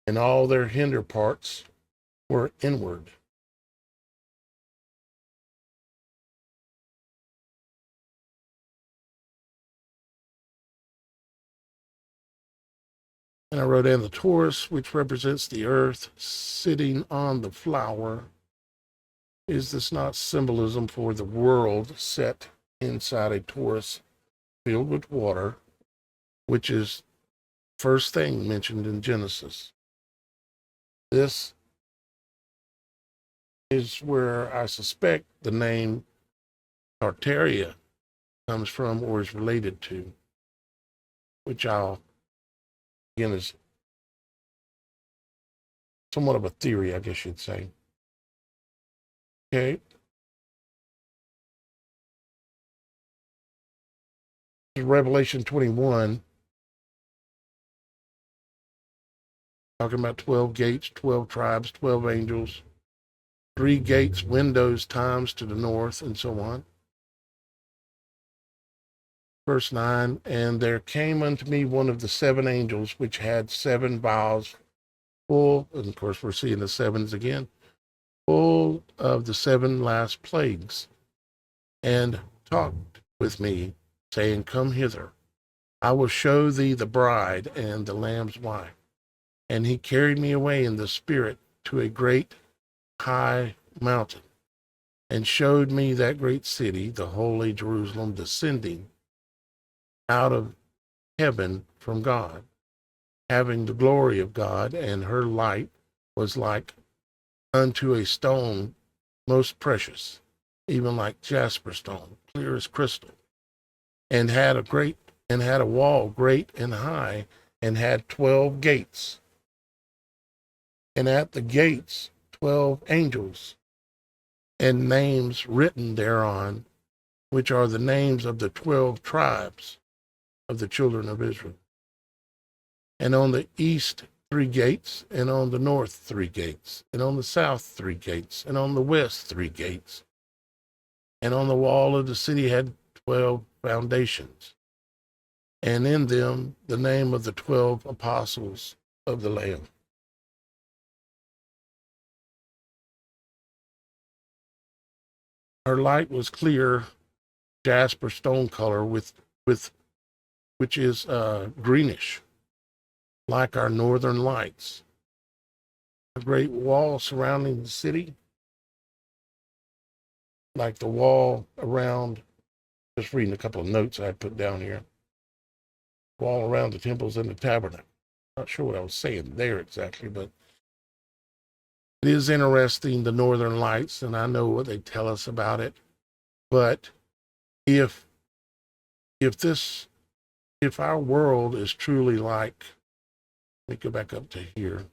and all their hinder parts were inward. And I wrote in the Taurus, which represents the earth sitting on the flower. Is this not symbolism for the world set inside a Taurus filled with water, which is first thing mentioned in Genesis? This is where I suspect the name Tartaria comes from or is related to, which again, is somewhat of a theory, I guess you'd say. Okay. Revelation 21, talking about 12 gates, 12 tribes, 12 angels, 3 gates, windows, times to the north, and so on. Verse 9, and there came unto me one of the 7 angels, which had 7 vials full, and of course we're seeing the 7s again, full of the 7 last plagues, and talked with me, saying, Come hither, I will show thee the bride and the lamb's wife. And he carried me away in the spirit to a great high mountain, and showed me that great city, the holy Jerusalem, descending out of heaven from God, having the glory of God, and her light was like unto a stone most precious, even like jasper stone, clear as crystal, and had a wall great and high, and had 12 gates, and at the gates 12 angels, and names written thereon, which are the names of the 12 tribes of the children of Israel. And on the east 3 gates, and on the north 3 gates, and on the south 3 gates, and on the west 3 gates. And on the wall of the city had 12 foundations, and in them the name of the 12 apostles of the Lamb. Her light was clear jasper stone color with which is greenish, like our northern lights. A great wall surrounding the city, like the wall around, just reading a couple of notes I put down here, wall around the temples and the tabernacle. Not sure what I was saying there exactly, but it is interesting, the northern lights, and I know what they tell us about it. But if our world is truly like, let me go back up to here.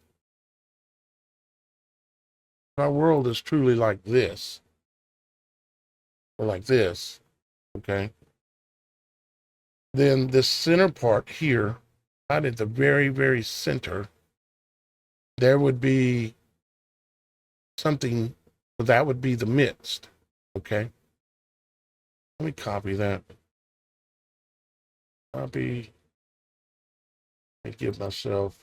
If our world is truly like this, or like this, okay, then this center part here, right at the very, very center, there would be something that would be the midst, okay? Let me copy that. Copy. Let me give myself.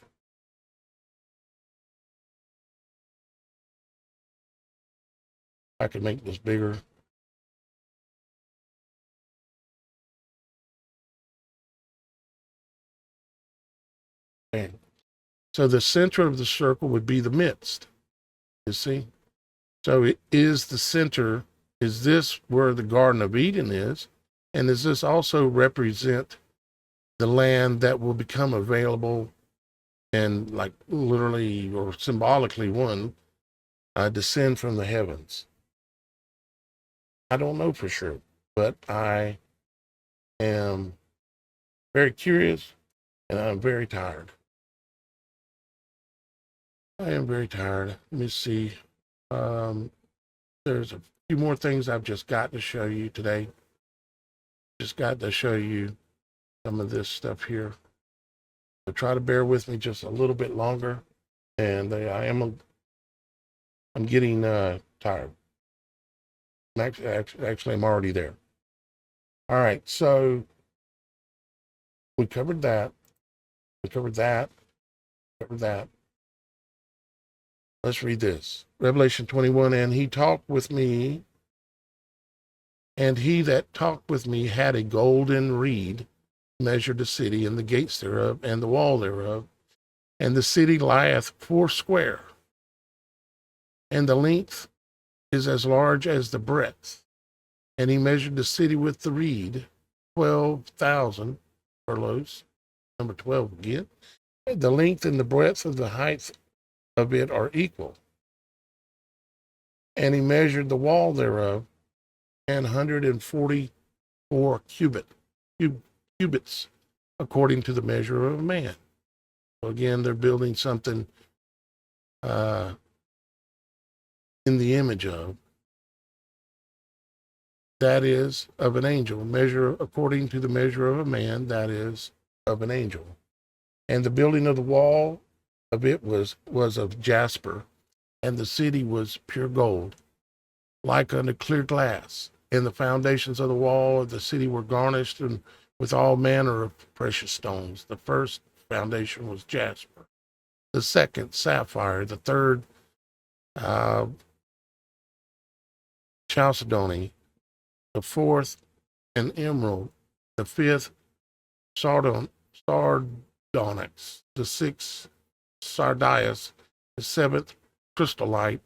I can make this bigger. Okay. So the center of the circle would be the midst, you see? So it is the center. Is this where the Garden of Eden is? And does this also represent the land that will become available and, like, literally or symbolically descend from the heavens? I don't know for sure, but I am very curious, and I'm very tired. I am very tired. Let me see. There's a few more things I've just got to show you today. Just got to show you some of this stuff here. So try to bear with me just a little bit longer. And I'm getting tired. Actually, I'm already there. All right, so we covered that. We covered that. Covered that. Let's read this. Revelation 21, and he talked with me, and he that talked with me had a golden reed, measured the city and the gates thereof, and the wall thereof. And the city lieth 4 and the length is as large as the breadth. And he measured the city with the reed, 12,000 furlongs, number 12 again. The length and the breadth of the height of it are equal. And he measured the wall thereof, 144 cubits, according to the measure of a man. So again, they're building something in the image of, that is, of an angel, measure according to the measure of a man, that is, of an angel. And the building of the wall of it was of jasper, and the city was pure gold, like unto clear glass. And the foundations of the wall of the city were garnished and with all manner of precious stones. The first foundation was jasper, the second sapphire, the third chalcedony, the fourth an emerald, the fifth sardonyx, the sixth sardius, the seventh crystallite,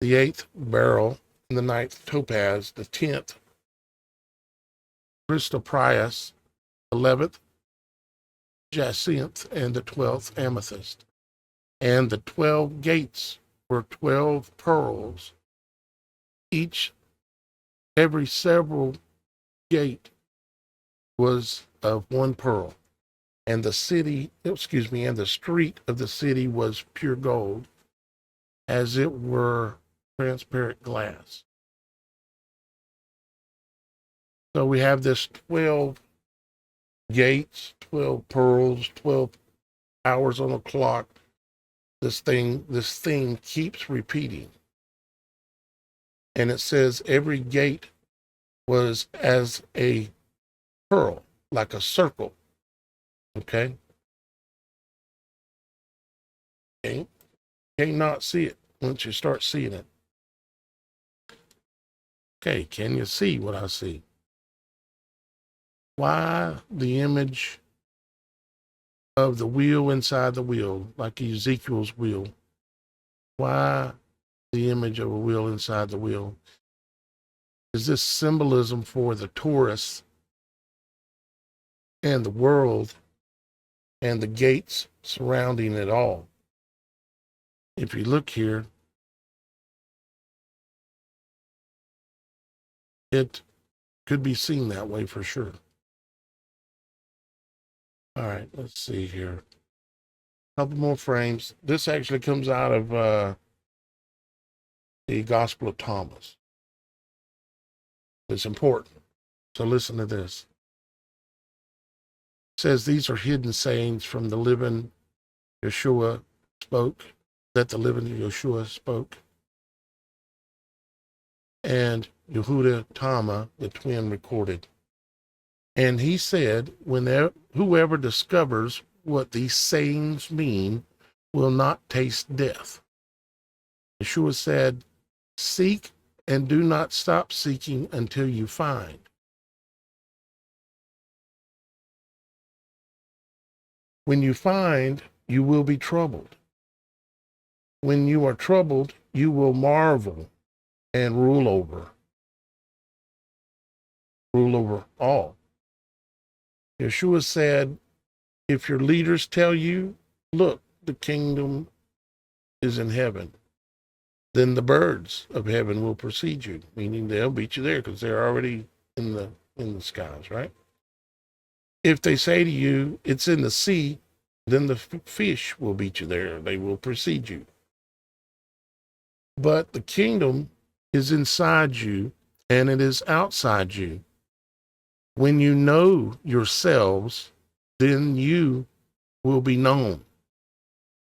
the eighth beryl, and the ninth topaz, the 10th chrysoprase, 11th jacinth, and the 12th amethyst. And the 12 gates were 12 pearls, every several gate was of one pearl. And the street of the city was pure gold, as it were transparent glass. So we have this 12 gates, 12 pearls, 12 hours on the clock. This thing keeps repeating. And it says every gate was as a pearl, like a circle. Okay? Can't not see it once you start seeing it. Okay, can you see what I see? Why the image of the wheel inside the wheel, like Ezekiel's wheel? Why the image of a wheel inside the wheel? Is this symbolism for the tourists and the world and the gates surrounding it all? If you look here, it could be seen that way for sure. All right, let's see here. A couple more frames. This actually comes out of the Gospel of Thomas. It's important. So listen to this. It says these are hidden sayings from the living Yeshua spoke, that the living Yeshua spoke. And Yehuda Tama, the twin, recorded. And he said, whoever discovers what these sayings mean will not taste death. Yeshua said, seek and do not stop seeking until you find. When you find, you will be troubled. When you are troubled, you will marvel and rule over all. Yeshua said, if your leaders tell you, look, the kingdom is in heaven, then the birds of heaven will precede you, meaning they'll beat you there because they're already in the skies, right? If they say to you, it's in the sea, then the fish will beat you there. They will precede you. But the kingdom is inside you and it is outside you. When you know yourselves, then you will be known,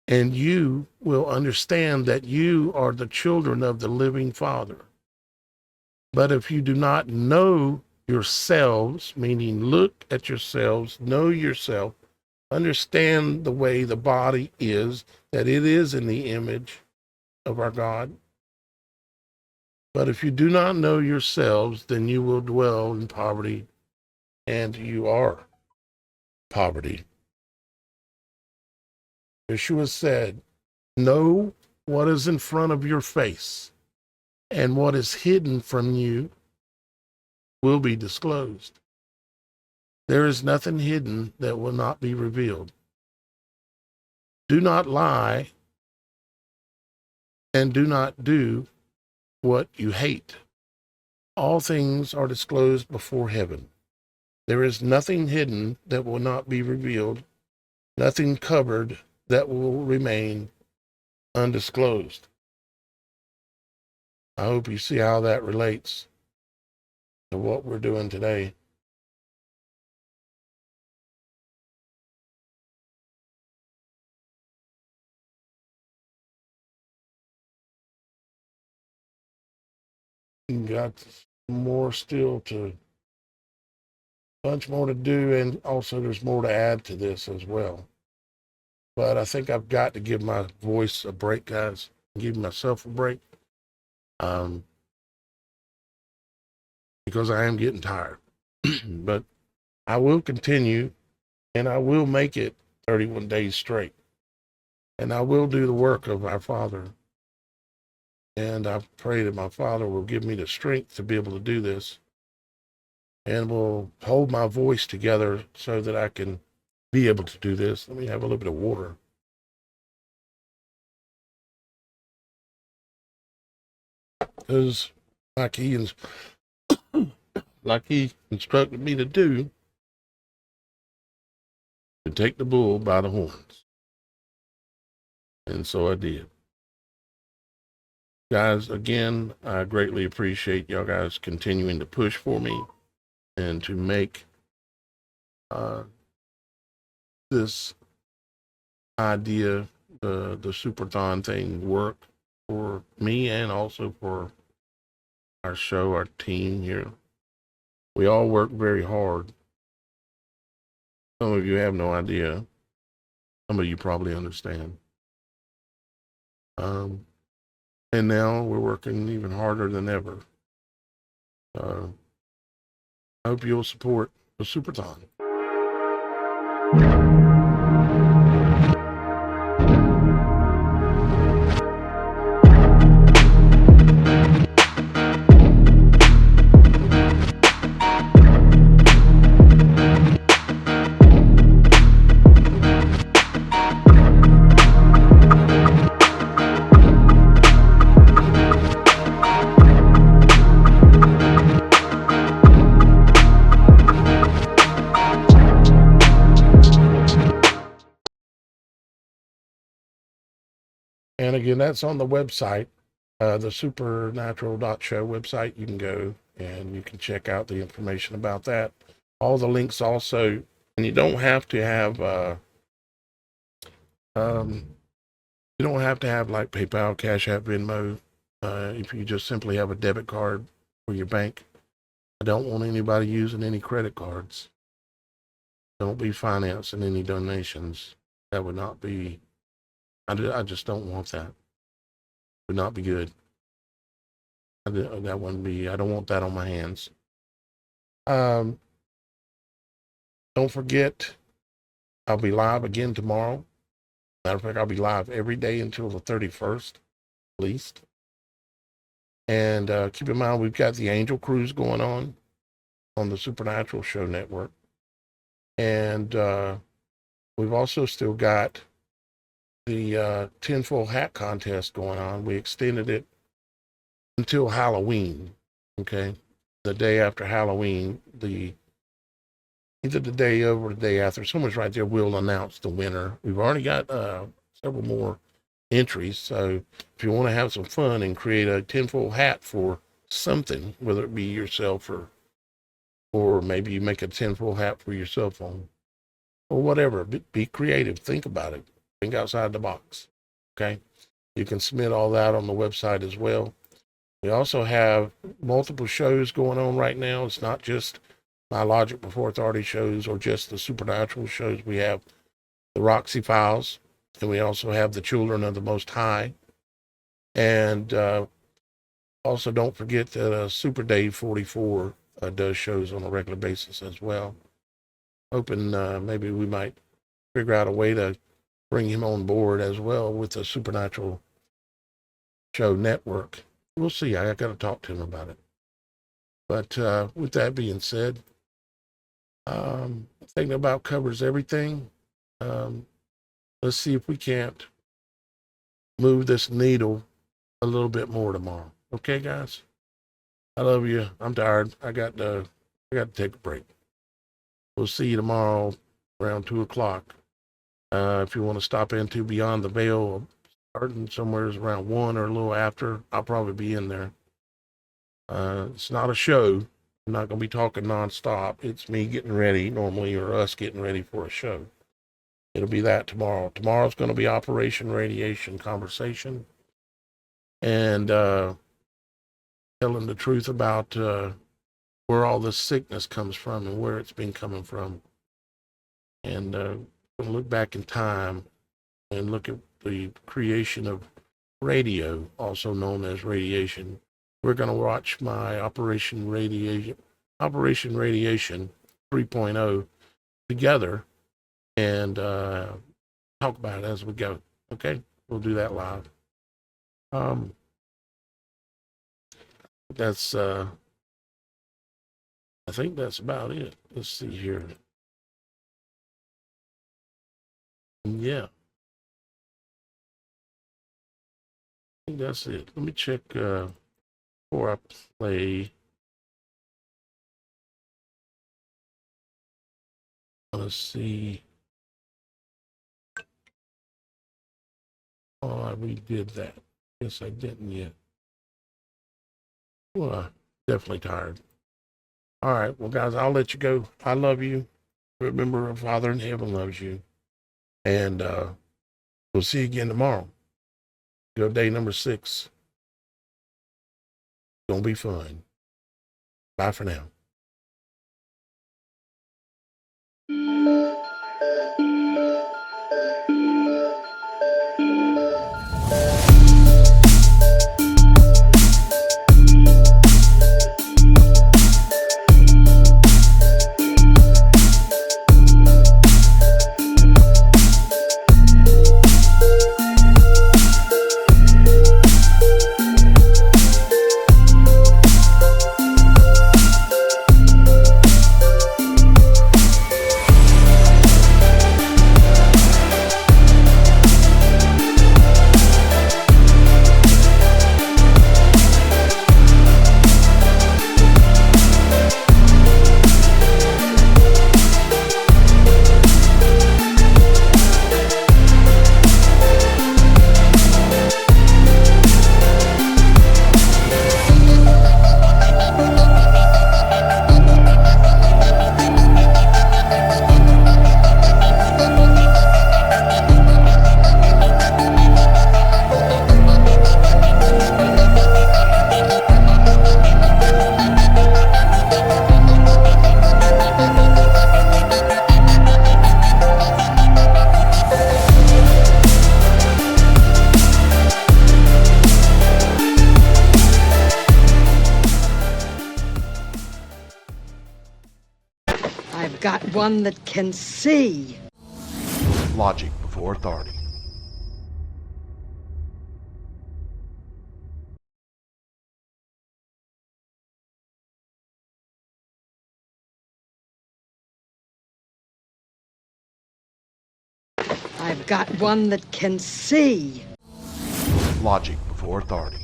and you will understand that you are the children of the living Father. But if you do not know yourselves, meaning look at yourselves, know yourself, understand the way the body is, that it is in the image of our God. But if you do not know yourselves, then you will dwell in poverty, and you are poverty. Yeshua said, know what is in front of your face, and what is hidden from you will be disclosed. There is nothing hidden that will not be revealed. Do not lie, and do not do what you hate. All things are disclosed before heaven. There is nothing hidden that will not be revealed, nothing covered that will remain undisclosed. I hope you see how that relates to what we're doing today. Got more still bunch more to do, and also there's more to add to this as well. But I think I've got to give my voice a break, guys. Give myself a break. because I am getting tired. But I will continue, and I will make it 31 days straight. And I will do the work of our Father. And I pray that my Father will give me the strength to be able to do this, and will hold my voice together so that I can be able to do this. Let me have a little bit of water. Because like he instructed me to do, to take the bull by the horns. And so I did. Guys, again, I greatly appreciate y'all guys continuing to push for me and to make this idea, the Superthon thing, work for me and also for our show, our team here. We all work very hard. Some of you have no idea. Some of you probably understand. And now we're working even harder than ever. I hope you'll support the Superthon. And again, that's on the website, the supernatural.show website. You can go and you can check out the information about that. All the links also, and you don't have to have, like PayPal, Cash App, Venmo. If you just simply have a debit card for your bank. I don't want anybody using any credit cards. Don't be financing any donations. That would not be, I just don't want that. Would not be good. That wouldn't be, I don't want that on my hands. Don't forget, I'll be live again tomorrow. Matter of fact, I'll be live every day until the 31st, at least. And keep in mind, we've got the Angel Cruise going on the Supernatural Show Network. And we've also still got the tinfoil hat contest going on. We extended it until Halloween. Okay, the day after Halloween, either the day over or the day after, someone's right there, we'll announce the winner. We've already got several more entries. So if you want to have some fun and create a tinfoil hat for something, whether it be yourself or maybe you make a tinfoil hat for your cell phone or whatever, be creative. Think about it. Think outside the box. Okay. You can submit all that on the website as well. We also have multiple shows going on right now. It's not just my Logic Before Authority shows or just the Supernatural shows. We have the Roxy Files, and we also have the Children of the Most High. And also don't forget that Super Dave 44 does shows on a regular basis as well. Hoping maybe we might figure out a way to bring him on board as well with the Supernatural Show Network. We'll see. I got to talk to him about it. But with that being said, I think about covers everything. Let's see if we can't move this needle a little bit more tomorrow. Okay, guys? I love you. I'm tired. I got to take a break. We'll see you tomorrow around 2:00. If you want to stop into Beyond the Veil, starting somewhere around 1 or a little after, I'll probably be in there. It's not a show. I'm not going to be talking nonstop. It's me getting ready normally, or us getting ready for a show. It'll be that tomorrow. Tomorrow's going to be Operation Radiation Conversation. And telling the truth about where all this sickness comes from and where it's been coming from. And look back in time and look at the creation of radio, also known as radiation, we're going to watch my Operation Radiation 3.0 together and talk about it as we go. Okay, we'll do that live. That's I think that's about it. Let's see here. Yeah, I think that's it. Let me check before I play. Let's see. Oh, I redid that. Yes, I didn't yet. Well, I'm definitely tired. All right. Well, guys, I'll let you go. I love you. Remember, our Father in heaven loves you. And we'll see you again tomorrow. Go day number 6. Gonna be fun. Bye for now. I've got one that can see. Logic before authority. I've got one that can see. Logic before authority.